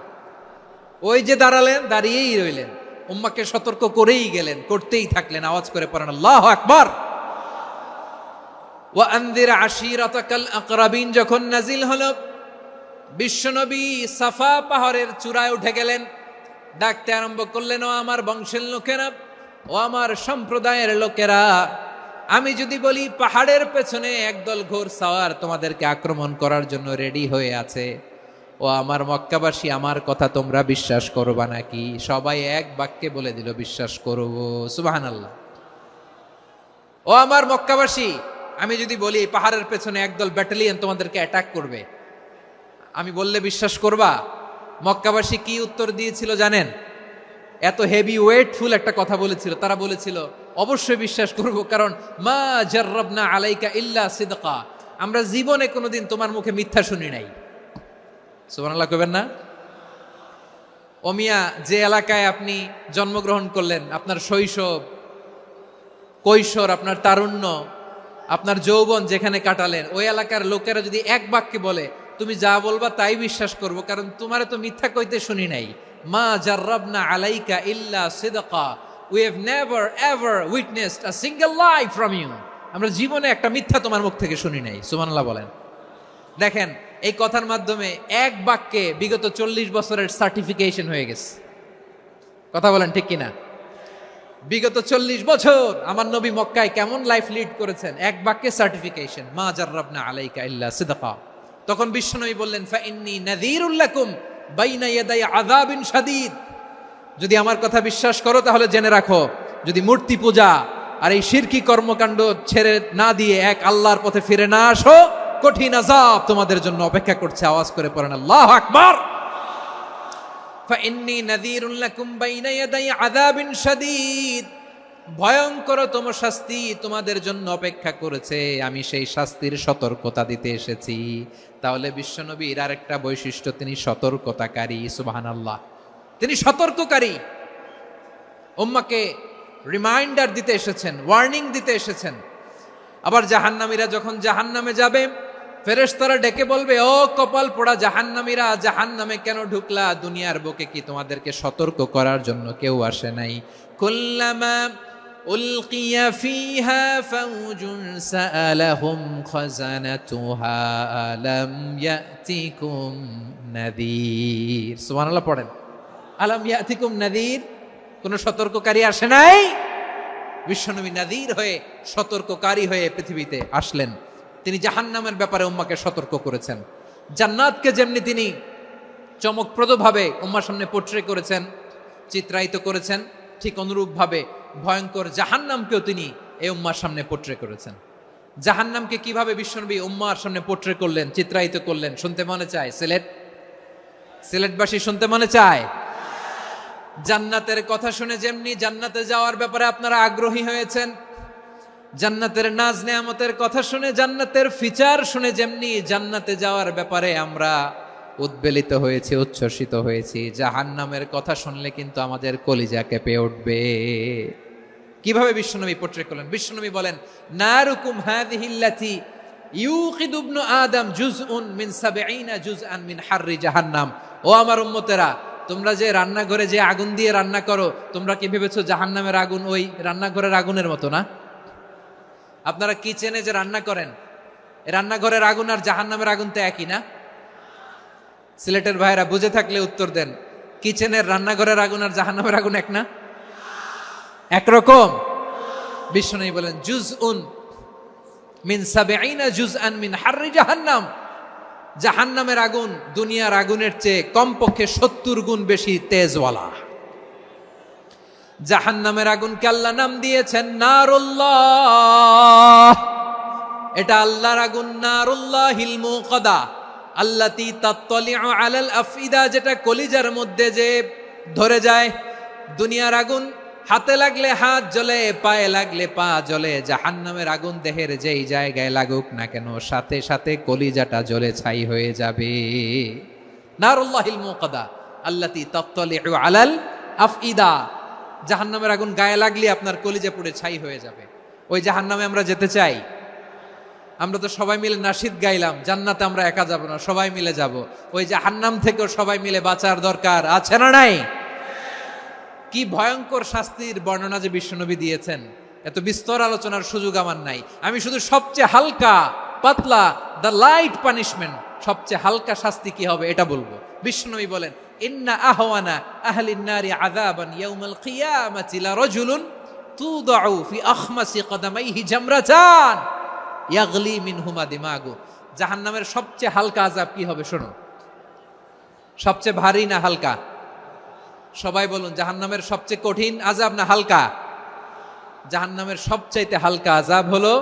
ওই যে দাঁড়ালেন, দাঁড়িয়েই রইলেন, উম্মাকে সতর্ক করেই গেলেন, করতেই থাকলেন। আওয়াজ করে পড়েন আল্লাহু আকবার। ওয়া আনযির আশীরাতাকাল আকরাবিন যখন নাজিল হলো, বিশ্বনবী সাফা পাহাড়ের চূড়ায় উঠে গেলেন, ডাকতে আরম্ভ করলেন, ও আমার বংশের লোকেরা, ও আমার সম্প্রদায়ের লোকেরা, আমি যদি বলি পাহাড়ের পেছনে একদল ঘোড়সাওয়ার তোমাদেরকে আক্রমণ করার জন্য রেডি হয়ে আছে, ও আমার মক্কাবাসী, আমার কথা তোমরা বিশ্বাস করবা নাকি? সবাই এক বাক্যে বলে দিল, বিশ্বাস করব। সুবহানাল্লাহ। ও আমার মক্কাবাসী, আমি যদি বলি পাহাড়ের পেছনে একদল ব্যাটালিয়ন তোমাদেরকে অ্যাটাক করবে, আমি বললে বিশ্বাস করবা? মক্কাবাসী কি উত্তর দিয়েছিল জানেন? এত হেভি ওয়েটফুল একটা কথা বলেছিল। তারা বলেছিল, অবশ্যই বিশ্বাস করব, কারণ মা জাররাবনা আলাইকা ইল্লা সিদকা, আমরা জীবনে কোনোদিন তোমার মুখে মিথ্যা শুনি নাই। সুবহানাল্লাহ কইবেন না? ও মিয়া, যে এলাকায় আপনি জন্মগ্রহণ করলেন, আপনার শৈশব, কৈশোর, আপনার তারুণ্য, আপনার যৌবন যেখানে কাটালেন, ওই এলাকার লোকেরা যদি এক বাক্যে বলে তুমি যা বলবা তাই বিশ্বাস করব, কারণ তোমারে তো মিথ্যা কইতে শুনি নাই। মা জাররাবনা আলাইকা ইল্লা সিদকা, we have never ever witnessed a single lie from you, আমরা জীবনে একটা মিথ্যা তোমার মুখ থেকে শুনি নাই। সুবহানাল্লাহ বলেন। দেখেন, এই কথার মাধ্যমে এক বাক্যে বিগত 40 বছরের সার্টিফিকেশন হয়ে গেছে। কথা বলেন ঠিক কিনা? বিগত 40 বছর আমার নবী মক্কায় কেমন লাইফ লিড করেছেন, এক বাক্যে সার্টিফিকেশন, মা জাররাবনা আলাইকা ইল্লা সিদকা। তখন বিশ্বনবী বললেন, ফাইন্নী নাযীরুল লাকুম বাইনা ইয়াদাই আযাবিন শাদীদ, যদি আমার কথা বিশ্বাস করো তাহলে জেনে রাখো, যদি মূর্তি পূজা আর এই শিরকি কর্মকাণ্ড ছেড়ে না দিয়ে এক আল্লাহর পথে ফিরে না আসো, কঠিন আযাব তোমাদের জন্য অপেক্ষা করছে। আওয়াজ করে পড়েন আল্লাহু আকবার। ফাইন্নী নাযীরুল লাকুম বাইনা ইয়াদাই আযাবিন শাদীদ, ভয়ঙ্করতম শাস্তি তোমাদের জন্য অপেক্ষা করেছে, আমি সেই শাস্তির সতর্কতা দিতে এসেছি। তাহলে বিশ্বনবীর আরেকটা বৈশিষ্ট্য, তিনি সতর্কতাকারী। সুবহানাল্লাহ। তিনি সতর্ককারী, উম্মাকে রিমাইন্ডার দিতে এসেছেন, ওয়ার্নিং দিতে এসেছেন। আবার জাহান্নামীরা যখন জাহান্নামে যাবে, ফেরেশতারা ডেকে বলবে, ও কপাল পোড়া জাহান্নামীরা, জাহান্নামে কেন ঢুকলা? দুনিয়ার বুকে কি তোমাদেরকে সতর্ক করার জন্য কেউ আসে নাই? কুল্লামা উলকিয়া ফিহা ফাউজুন সাআলাহুম খাযানাতুহা আলাম ইয়াতিকুম নাযীর। সুবহানাল্লাহ পড়েন। আলাম ইয়াতিকুম নাযীর, কোন সতর্ককারী আসে নাই? বিশ্বনবী নাযীর হয়ে, সতর্ককারী হয়ে পৃথিবীতে আসলেন। তিনি জাহান্নামের ব্যাপারে উম্মাকে সতর্ক করেছেন। জান্নাতকে যেমনি তিনি চমকপ্রদভাবে উম্মার সামনে পোট্রে করেছেন, চিত্রায়িত করেছেন, ঠিক অনুরূপভাবে ভয়ঙ্কর জাহান্নামকেও তিনি এই উম্মার সামনে পোট্রে করেছেন। জাহান্নামকে কিভাবে বিশ্বনবী উম্মার সামনে পোট্রে করলেন, চিত্রায়িত করলেন, শুনতে মনে চায়? সিলেটবাসী শুনতে মনে চায়? জান্নাতের কথা শুনে যেমনি জান্নাতে যাওয়ার ব্যাপারে আপনারা আগ্রহী হয়েছেন, জান্নাতের নাজ নেয়ামতের কথা শুনে, জান্নাতের ফিচার শুনে যেমনি জান্নাতে যাওয়ার ব্যাপারে আমরা উদ্বেলিত হয়েছি, উচ্ছ্বসিত হয়েছি, জাহান্নামের কথা শুনলে কিন্তু আমাদের কলিজা কেঁপে উঠবে। কিভাবে বিশ্বনবী পোট্রে করলেন? বিশ্বনবী বলেন, নারুকুম হাযিহিল্লাতী ইউকিদু ইবনু আদম জুজউন মিন ৭০ জুজআন মিন হাররি জাহান্নাম। ও আমার উম্মতেরা, তোমরা যে রান্নাঘরে যে আগুন দিয়ে রান্না করো, তোমরা কি ভেবেছো জাহান্নামের আগুন ওই রান্নাঘরের আগুনের মতো না? আপনারা কিচেনে যে রান্না করেন, রান্নাঘরের আগুন আর জাহান্নামের আগুন তো একই না? সিলেটের ভাইরা বুঝে থাকলে উত্তর দেন, কিচেনের রান্নাঘরের আগুন আর জাহান্নামের আগুন এক না? একরকম? বিশ্বনবী বলেন, জুজউন মিন ৭০ জুজআন মিন হাররি জাহান্নাম। জাহান্নামের আগুন দুনিয়ার আগুনের চেয়ে কমপক্ষে ৭০ গুণ বেশি তেজওয়ালা। জাহান্নামের আগুনকে আল্লাহ নাম দিয়েছেন নারুল্লাহ। এটা আল্লাহর আগুন, নারুল্লাহিল মুকাদা আল্লাতী তাত্তালিউ আলাল আফইদা, যেটা কলিজার মধ্যে যে ধরে যায়। দুনিয়ার আগুন হাতে লাগলে হাত জ্বলে, পায়ে লাগলে পা জ্বলে। জাহান্নামের আগুন দেহের যেই জায়গায় লাগুক না কেন, সাথে সাথে কলিজাটা জ্বলে ছাই হয়ে যাবে। নারুল্লাহিল মুকাদা আল্লাতী তাত্তালিউ আলাল আফইদা। জাহান্নামের আগুন গায়ে লাগলে আপনার কলিজা পুড়ে ছাই হয়ে যাবে। ওই জাহান্নামে আমরা যেতে চাই? আমরা তো সবাই মিলে নাশিদ গাইলাম, জান্নাতে আমরা একা যাব না, সবাই মিলে যাব। ওই জাহান্নাম থেকেও সবাই মিলে বাঁচার দরকার আছে না নাই? কি ভয়ঙ্কর শাস্তির বর্ণনা যে বিশ্বনবী দিয়েছেন, এত বিস্তর আলোচনার সুযোগ আমার নাই। আমি শুধু সবচেয়ে হালকা পাতলা, দ্য লাইট পানিশমেন্ট, সবচেয়ে হালকা শাস্তি কি হবে এটা বলবো। বিশ্বনবী বলেন, ইন্না আহওয়ানা আহলিন নারি আযাবান ইয়াউমাল কিয়ামাতি লারাজুলুন তুদাউ ফি আখমাসি কদামাইহি জামরাতান ইয়াগলি মিনহুমা দিমাগু। জাহান্নামের সবচেয়ে হালকা আযাব কি হবে শোনো। সবচেয়ে ভারী না হালকা? সবাই বলুন, জাহান্নামের সবচেয়ে কঠিন আযাব না হালকা? জাহান্নামের সবচাইতে হালকা আযাব হলো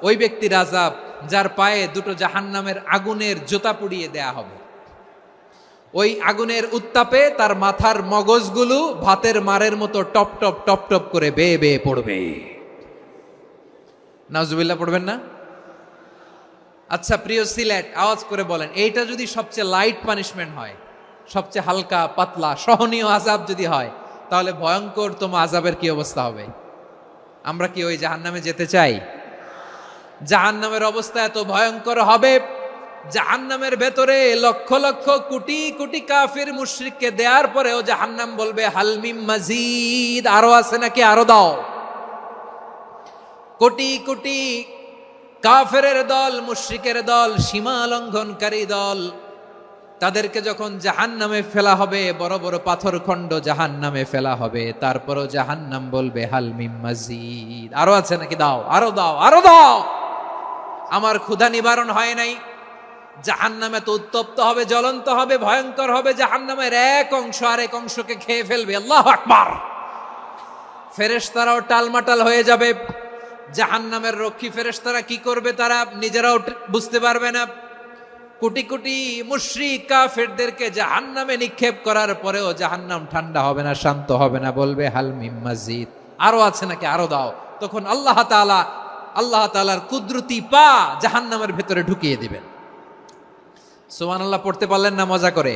ওই ব্যক্তির আযাব যার পায়ে দুটো জাহান্নামের আগুনের জুতা পুড়িয়ে দেয়া হবে। ওই আগুনের উত্তাপে তার মাথার মগজগুলো ভাতের মারের মতো টপ টপ টপ টপ করে বেয়ে বেয়ে পড়বে। নাউজুবিল্লাহ পড়বেন না? আচ্ছা প্রিয় সিলেট, আওয়াজ করে বলেন, এইটা যদি সবচেয়ে লাইট পানিশমেন্ট হয়, সবচেয়ে হালকা পাতলা সহনীয় আযাব যদি হয়, তাহলে ভয়ঙ্করতম আযাবের কি অবস্থা হবে? আমরা কি ওই জাহান্নামে যেতে চাই? জাহান্নামের অবস্থা এত ভয়ঙ্কর হবে, জাহান্নামের ভেতরে লক্ষ লক্ষ কোটি কোটি কাফির মুশরিককে দেওয়ার পরেও জাহান্নাম বলবে হালমিম মাজিদ, আরো আছে নাকি, আরো দাও। কোটি কোটি কাফেরের দল, মুশরিকের দল, সীমা লঙ্ঘনকারী দল, তাদেরকে যখন জাহান্নামে ফেলা হবে, বড় বড় পাথর খণ্ড জাহান্নামে ফেলা হবে, তারপরও জাহান্নাম বলবে হালমিম মাজিদ, আরো আছে নাকি, দাও, আরো দাও, আরো দাও। আমার ক্ষুধা নিবারণ হয় নাই। জাহান্নামে তো উত্তপ্ত হবে, জ্বলন্ত হবে, ভয়ঙ্কর হবে। জাহান্নামের এক অংশ আরেক অংশকে খেয়ে ফেলবে। আল্লাহু আকবার। ফেরেশতারাও টালমাটাল হয়ে যাবে। জাহান্নামের রক্ষী ফেরেশতারা কি করবে তারা নিজেরাও বুঝতে পারবে না। কোটি কোটি মুশরিক কাফেরদেরকে জাহান্নামে নিক্ষেপ করার পরেও জাহান্নাম ঠান্ডা হবে না, শান্ত হবে না, বলবে হাল মিম মাজিদ, আরো আছে নাকি, আরো দাও। তখন আল্লাহ তাআলার কুদরতি পা জাহান্নামের ভেতরে ঢুকিয়ে দিবেন। সুবহানাল্লাহ পড়তে পারলেন না মজা করে?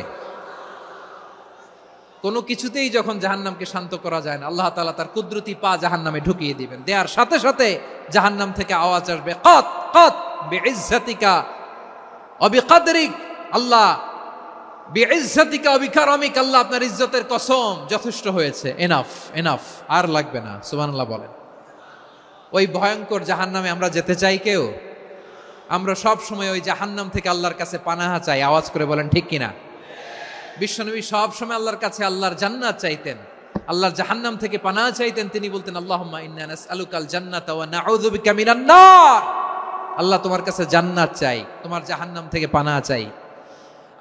কোনো কিছুতেই যখন জাহান্নামকে শান্ত করা যায় না, আল্লাহ তাআলা তার কুদরতি পা জাহান্নামে ঢুকিয়ে দিবেন। দেওয়ার সাথে সাথে জাহান্নাম থেকে আওয়াজ আসবে, কাত কাত বিইজ্জাতিকা ওয়া বিকদরিক, আল্লাহ বিইজ্জাতিকা ওয়া বিকারামিক, আল্লাহ আপনার ইজ্জতের কসম, যথেষ্ট হয়েছে, এনাফ এনাফ, আর লাগবে না। সুবহানাল্লাহ বলেন। ওই ভয়ঙ্কর জাহান্নামে আমরা যেতে চাই কেউ? আমরা সব সময় ওই জাহান্নাম থেকে আল্লাহর কাছে পানাহা চাই। আওয়াজ করে বলেন ঠিক কিনা? বিশ্বনবী সব সময় আল্লাহর কাছে আল্লাহর জান্নাত চাইতেন, আল্লাহর জাহান্নাম থেকে পানাহা চাইতেন। তিনি বলতেন, আল্লাহুম্মা ইন্না নাসআলুকাল জান্নাতা ওয়া নাউযু বিকা মিনান নার। আল্লাহ তোমার কাছে জান্নাত চাই, তোমার জাহান্নাম থেকে পানাহা চাই।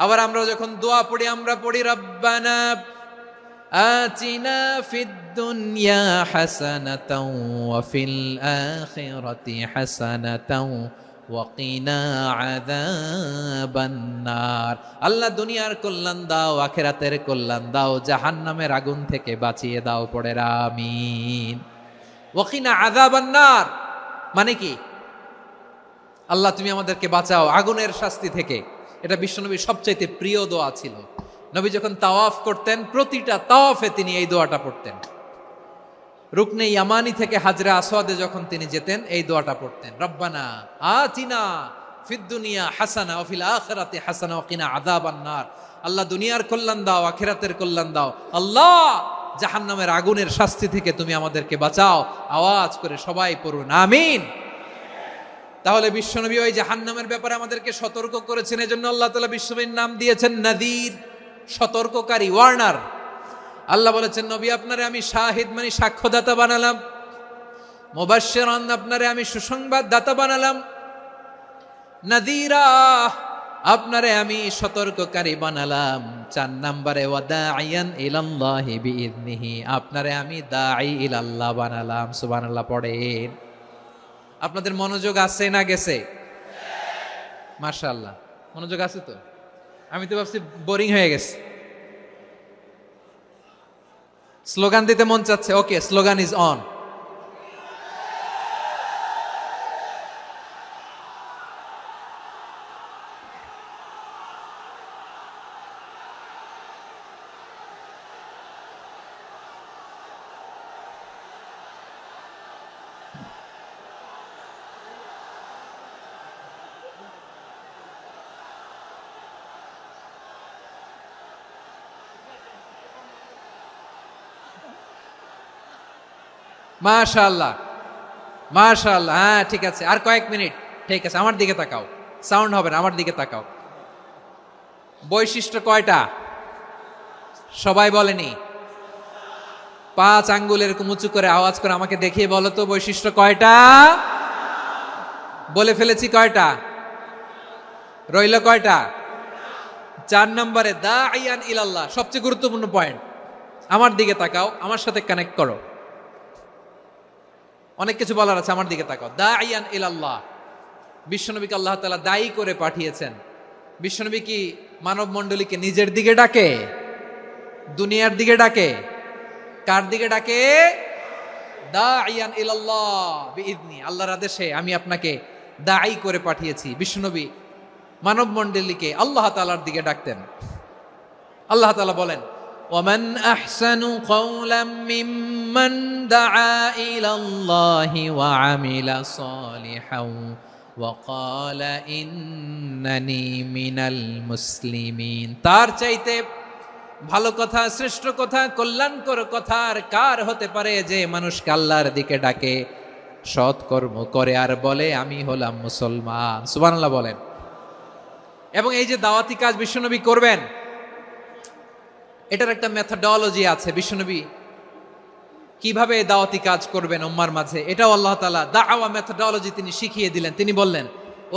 আবার আমরা যখন দোয়া পড়ি, আমরা পড়ি রব্বানা আতিনা ফিদ দুনিয়া হাসানাতাও ওয়া ফিল আখিরাতি হাসানাতাও ওয়া কিনা আযাবান নার। আল্লাহ দুনিয়ার কল্যাণ দাও, আখিরাতের কল্যাণ দাও, জাহান্নামের আগুন থেকে বাঁচিয়ে দাও, পড়ে আমিন। ওয়া কিনা আযাবান নার। মানে কি? আল্লাহ তুমি আমাদেরকে বাঁচাও আগুনের শাস্তি থেকে। এটা বিশ্বনবীর সবচাইতে প্রিয় দোয়া ছিল। নবী যখন তাওয়াফ করতেন, প্রতিটা তাওয়াফে তিনি এই দোয়াটা পড়তেন। রুকনে ইয়ামানি থেকে হাজরা আসওয়াদে যখন তিনি যেতেন, এই দোয়াটা পড়তেন, রব্বানা আতিনা ফিদ দুনিয়া হাসানা ওয়া ফিল আখিরাতি হাসানা ওয়া কিনা আযাবান নার। আল্লাহ দুনিয়ার কল্যাণ দাও, আখিরাতের কল্যাণ দাও। আল্লাহ জাহান্নামের আগুনের শাস্তি থেকে তুমি আমাদেরকে বাঁচাও। আওয়াজ করে সবাই পড়ুন আমিন। তাহলে বিশ্বনবী ওই জাহান্নামের ব্যাপারে আমাদেরকে সতর্ক করেছেন, এজন্য আল্লাহ তাআলা বিশ্বনবীর নাম দিয়েছেন নাযীর, সতর্ককারী, ওয়ার্নার। আল্লাহ বলেছেন নবী আপনারে আমি শাহিদ মানে সাক্ষ্যদাতা বানালাম, মুবাশশিরান আপনারে আমি সুসংবাদ দাতা বানালাম, নাযীরা আপনারে আমি সতর্ককারী বানালাম। 4 নম্বরে ওয়াদাইয়ান ইলাল্লাহি বিইذনিহি, আপনারে আমি দাঈ ইলাল্লাহ বানালাম। সুবহানাল্লাহ পড়েন। আপনাদের মনোযোগ আছে না গেছে? মাশাআল্লাহ মনোযোগ আছে তো। আমি তো ভাবছি বোরিং হয়ে গেছে। স্লোগান দিতে মন চাচ্ছে। ওকে, স্লোগান ইজ অন। মাশাআল্লাহ মাশাআল্লাহ, হ্যাঁ ঠিক আছে, আর কয়েক মিনিট। ঠিক আছে, আমার দিকে তাকাও, সাউন্ড হবে না, আমার দিকে তাকাও। বৈশিষ্ট্য কয়টা সবাই বলেনি? 5 আঙ্গুল এরকম উঁচু করে আওয়াজ করে আমাকে দেখিয়ে বলো তো বৈশিষ্ট্য কয়টা? বলে ফেলেছি কয়টা? রইল কয়টা? 4 নম্বরে দাঈয়ান ইলাল্লাহ, সবচেয়ে গুরুত্বপূর্ণ পয়েন্ট। আমার দিকে তাকাও, আমার সাথে কানেক্ট করো। অনেক কিছু বলার আছে, আমার দিকে তাকাও। দাঈয়ান ইলাল্লাহ, বিশ্বনবীকে আল্লাহ তাআলা দায়ী করে পাঠিয়েছেন। বিশ্বনবী কি মানব মণ্ডলীকে নিজের দিকে ডাকে? দুনিয়ার দিকে ডাকে? কার দিকে ডাকে? দাঈয়ান ইলাল্লাহ বিইذনি, আল্লাহর আদেশে আমি আপনাকে দায়ী করে পাঠিয়েছি। বিশ্বনবী মানব মণ্ডলীকে আল্লাহ তাআলার দিকে ডাকতেন। আল্লাহ তাআলা বলেন, ومن أحسن قولا ممن دعا إلى الله وعمل صالحا وقال إنني من المسلمين। তার চাইতে ভালো কথা, শ্রেষ্ঠ কথা, কল্যাণকর কথা আর কার হতে পারে যে মানুষকে আল্লাহর দিকে ডাকে, সৎকর্ম করে আর বলে আমি হলাম মুসলমান। সুবহানাল্লাহ বলেন। এবং এই যে দাওয়াতি কাজ বিশ্বনবী করবেন, এটার একটা মেথডোলজি আছে। বিশ্বনবী কিভাবে দাওয়াতি কাজ করবেন উম্মার মাঝে, এটাও আল্লাহ তাআলা দাওয়া মেথডোলজি তিনি শিখিয়ে দিলেন। তিনি বললেন,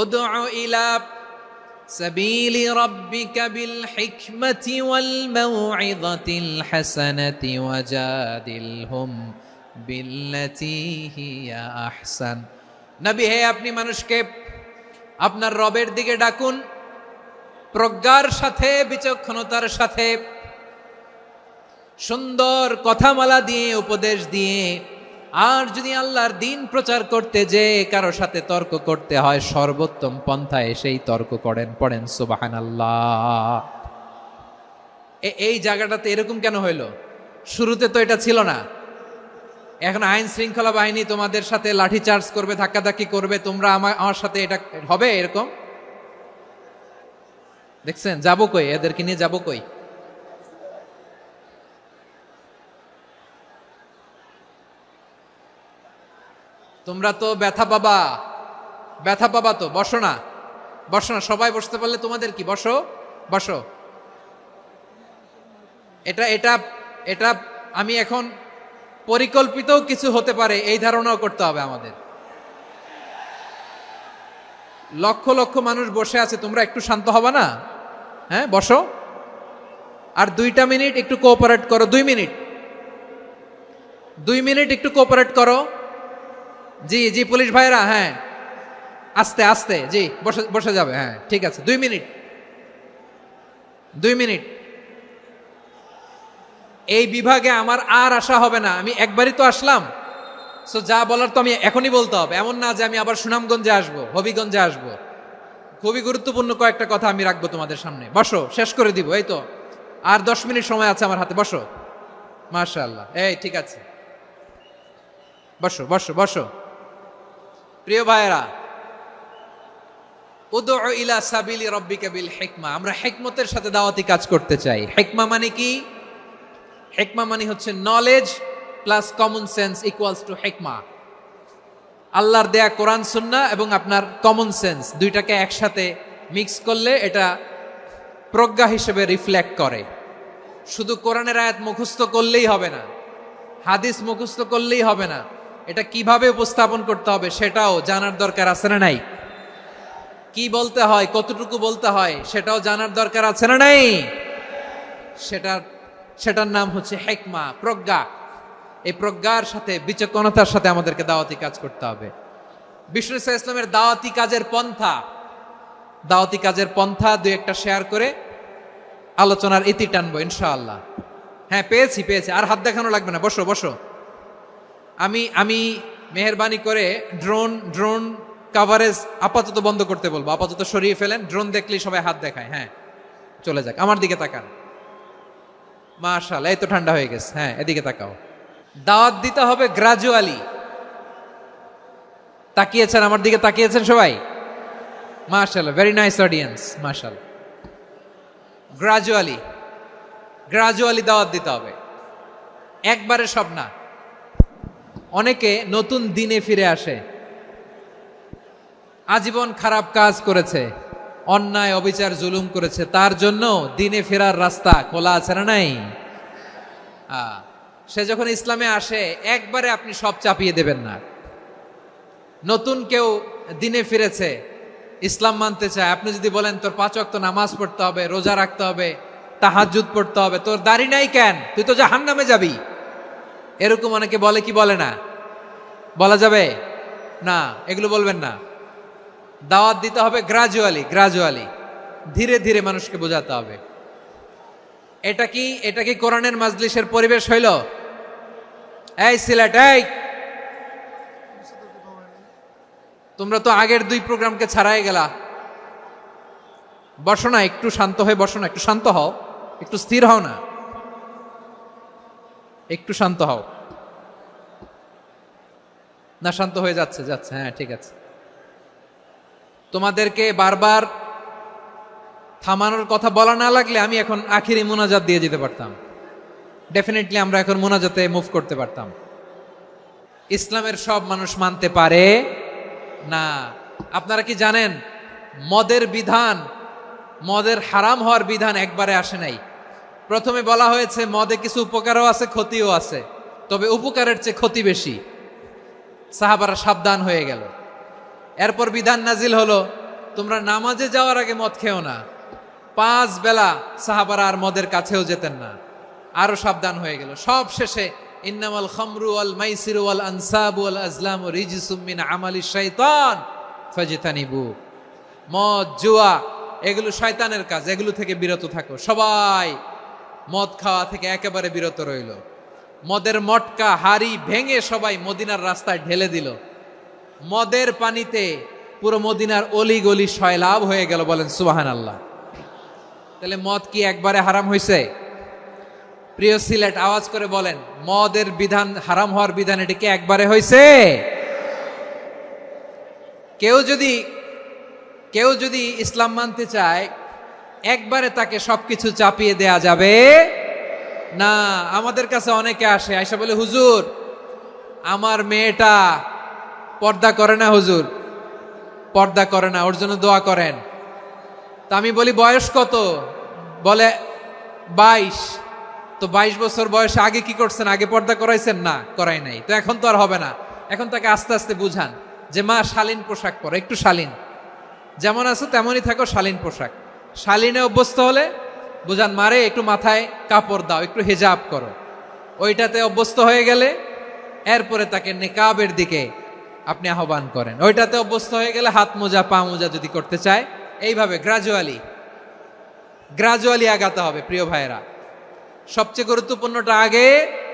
উদউ ইলা সাবিলি রাব্বিকা বিল হিকমাতি ওয়াল মাউইযাতিল হাসানাতি ওয়াজাদিলহুম বিল্লাতী হিয়া আহসান। নবী হে, আপনি মানুষকে আপনার রবের দিকে ডাকুন প্রজ্ঞার সাথে, বিচক্ষণতার সাথে, সুন্দর কথামালা দিয়ে, উপদেশ দিয়ে। আর যদি আল্লাহর দিন প্রচার করতে যে কারো সাথে তর্ক করতে হয়, সর্বোত্তম পন্থায় সেই তর্ক করেন। পড়েন সুবহানাল্লাহ। এই জায়গাটাতে এরকম কেন হইল? শুরুতে তো এটা ছিল না। এখন আইন শৃঙ্খলা বাহিনী তোমাদের সাথে লাঠি চার্জ করবে, ধাক্কাধাক্কি করবে, তোমরা আমার সাথে এটা হবে এরকম? দেখছেন? যাবো কই? এদেরকে নিয়ে যাবো কই? তোমরা তো ব্যথা পাবা, ব্যথা পাবা তো। বসো না, বসো না, সবাই বসতে পারলে তোমাদের কি? বসো বসো। এটা এটা এটা আমি এখন পরিকল্পিতও কিছু হতে পারে এই ধারণাও করতে হবে আমাদের। লক্ষ লক্ষ মানুষ বসে আছে, তোমরা একটু শান্ত হবা না? হ্যাঁ বসো। আর 2টা মিনিট একটু কোঅপারেট করো। 2 মিনিট, 2 মিনিট একটু কোঅপারেট করো। জি জি পুলিশ ভাইরা, হ্যাঁ আস্তে আস্তে, জি বসে বসে যাবে। হ্যাঁ ঠিক আছে, 2 মিনিট, 2 মিনিট। এই বিভাগে আমার আর আসা হবে না, আমি একবারই তো আসলাম। সো যা বলার তো আমি এখনই বলতে হবে, এমন না যে আমি আবার সুনামগঞ্জে আসবো, হবিগঞ্জে আসবো। খুবই গুরুত্বপূর্ণ কয়েকটা কথা আমি রাখবো তোমাদের সামনে। বসো, শেষ করে দিব। এই তো আর 10 মিনিট সময় আছে আমার হাতে। বসো। মাশাআল্লাহ, এই ঠিক আছে, বসো বসো বসো। প্রিয় ভাইয়েরা, উদউ ইলা সাবিলি রাব্বিকা বিল হিকমা, আমরা হিকমতের সাথে দাওয়াতি কাজ করতে চাই। হিকমা মানে কি? হিকমা মানে হচ্ছে knowledge plus common sense equals to হিকমা। আল্লাহর দেয়া কোরআন সুন্নাহ এবং আপনার কমন সেন্স দুইটাকে একসাথে মিক্স করলে এটা প্রজ্ঞা হিসেবে রিফ্লেক্ট করে। শুধু কোরআনের আয়াত মুখস্থ করলেই হবে না, হাদিস মুখস্থ করলেই হবে না, এটা কিভাবে উপস্থাপন করতে হবে সেটাও জানার দরকার আছে না নাই? কি বলতে হয়, কতটুকু বলতে হয় সেটাও জানার দরকার আছে না নাই? সেটার নাম হচ্ছে হিকমা, প্রজ্ঞা। এই প্রজ্ঞার সাথে বিচক্ষণতার সাথে আমাদেরকে দাওয়াতি কাজ করতে হবে। বিষ্ণু ইসলামের দাওয়াতি কাজের পন্থা দুই একটা শেয়ার করে আলোচনার ইতি টানবো ইনশাআল্লাহ। হ্যাঁ, পেয়েছি। আর হাত দেখানো লাগবে না, বসো বসো। আমি মেহেরবানি করে ড্রোন কাভারেজ আপাতত বন্ধ করতে বলবো, আপাতত সরিয়ে ফেলেন। ড্রোন দেখলেই সবাই হাত দেখায়। হ্যাঁ, চলে যাক, আমার দিকে তাকান। মাশাআল্লাহ, এই তো ঠান্ডা হয়ে গেছে। হ্যাঁ, এদিকে তাকাও। দাওয়াত দিতে হবে গ্রাজুয়ালি। তাকিয়েছেন আমার দিকে, তাকিয়েছেন সবাই? মাশাআল্লাহ, ভেরি নাইস অডিয়েন্স, মাশাআল্লাহ। গ্রাজুয়ালি দাওয়াত দিতে হবে, একবারে সব না। অনেকে নতুন দিনে ফিরে আসে, আজীবন খারাপ কাজ করেছে, অন্যায় অবিচার জুলুম করেছে, তার জন্য দিনে ফেরার রাস্তা খোলা আছে না নাই? সে যখন ইসলামে আসে একবারে আপনি সব চাপিয়ে দেবেন না। নতুন কেউ দিনে ফিরেছে, ইসলাম মানতে চায়, আপনি যদি বলেন তোর 5 ওয়াক্ত নামাজ পড়তে হবে, রোজা রাখতে হবে, তাহাজ্জুদ পড়তে হবে, তোর দাড়ি নাই কেন, তুই তো জাহান্নামে যাবি, এরকম অনেকে বলে কি বলে না? বলা যাবে না, এগুলো বলবেন না। দাওয়াত দিতে হবে গ্রাজুয়ালি, ধীরে ধীরে মানুষকে বোঝাতে হবে। এটা কি কোরআনের মাজলিসের পরিবেশ হইল? এই সিলেট, এই তোমরা তো আগের 2 প্রোগ্রামকে ছাড়াই গেলা। বসো না, একটু শান্ত হয়ে বসো না, একটু শান্ত হও, একটু স্থির হও না, একটু শান্ত হও না। শান্ত হয়ে যাচ্ছে। হ্যাঁ, ঠিক আছে। তোমাদেরকে বারবার থামানোর কথা বলা না লাগলে আমি এখন আখিরি মুনাজাত দিয়ে যেতে পারতাম। ডেফিনেটলি আমরা এখন মুনাজাতে মুভ করতে পারতাম। ইসলামের সব মানুষ মানতে পারে না। আপনারা কি জানেন মদের হারাম হওয়ার বিধান একবারে আসে নাই। প্রথমে বলা হয়েছে মদে কিছু উপকারও আছে, ক্ষতিও আছে, তবে উপকারের চেয়ে ক্ষতি বেশি। সাহাবারা সাবধান হয়ে গেল। এরপর বিধান নাজিল হলো, তোমরা নামাজে যাওয়ার আগে মদ খেও না। 5 বেলা সাহাবারা আর মদের কাছেও যেতেন না, আরো সাবধান হয়ে গেল। সব শেষে ইন্নামাল খামরু ওয়াল মাইসিরু ওয়াল আনসাবু ওয়াল আজলামু রিজসুম মিন আমালিশ শাইতান ফাজতানিবু। মদ, জুয়া এগুলো শয়তানের কাজ, এগুলো থেকে বিরত থাকো। সবাই মদ খাওয়া থেকে একেবারে বিরত রইল। মদের মটকা হাড়ি ভেঙে সবাই মদিনার রাস্তায় ঢেলে দিল। মদের পানিতে পুরো মদিনার অলি গলি সয়লাভ হয়ে গেল। বলেন সুবহানাল্লাহ। তাহলে মদ কি একবারে হারাম হয়েছে? প্রিয় সিলেট, আওয়াজ করে বলেন, মদের বিধান, হারাম হওয়ার বিধান এটা কি একবারে হয়েছে? কেউ যদি ইসলাম মানতে চায় একবারে তাকে সবকিছু চাপিয়ে দেয়া যাবে না। আমাদের কাছে অনেকে আসে, আয়সা বলে, হুজুর আমার মেয়েটা পর্দা করে না, হুজুর পর্দা করে না, ওর জন্য দোয়া করেন। তা আমি বলি বয়স কত? বলে 22। তো 22 বছর বয়সে আগে কি করছেন? আগে পর্দা করাইছেন? না, করাই নাই। তো এখন তো আর হবে না। এখন তাকে আস্তে আস্তে বুঝান যে মা শালীন পোশাক পরো, একটু শালীন, যেমন আছো তেমনই থাকো, শালীন পোশাক। শালীনে অভ্যস্ত হলে বুঝান, মারে একটু মাথায় কাপড় দাও, একটু হিজাব করো। ওইটাতে অভ্যস্ত হয়ে গেলে এরপরে তাকে নিকাবের দিকে আপনি আহ্বান করেন। ওইটাতে অভ্যস্ত হয়ে গেলে হাত মোজা, পা মোজা যদি করতে চায়, এইভাবে গ্রাজুয়ালি আগাতে হবে। প্রিয় ভাইয়েরা, সবচেয়ে গুরুত্বপূর্ণটা আগে,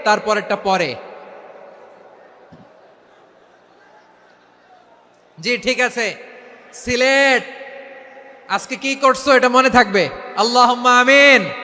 তারপরেরটা পরে। জি ঠিক আছে, সিলেট আজকে কি করছো এটা মনে থাকবে। আল্লাহুম্মা আমিন।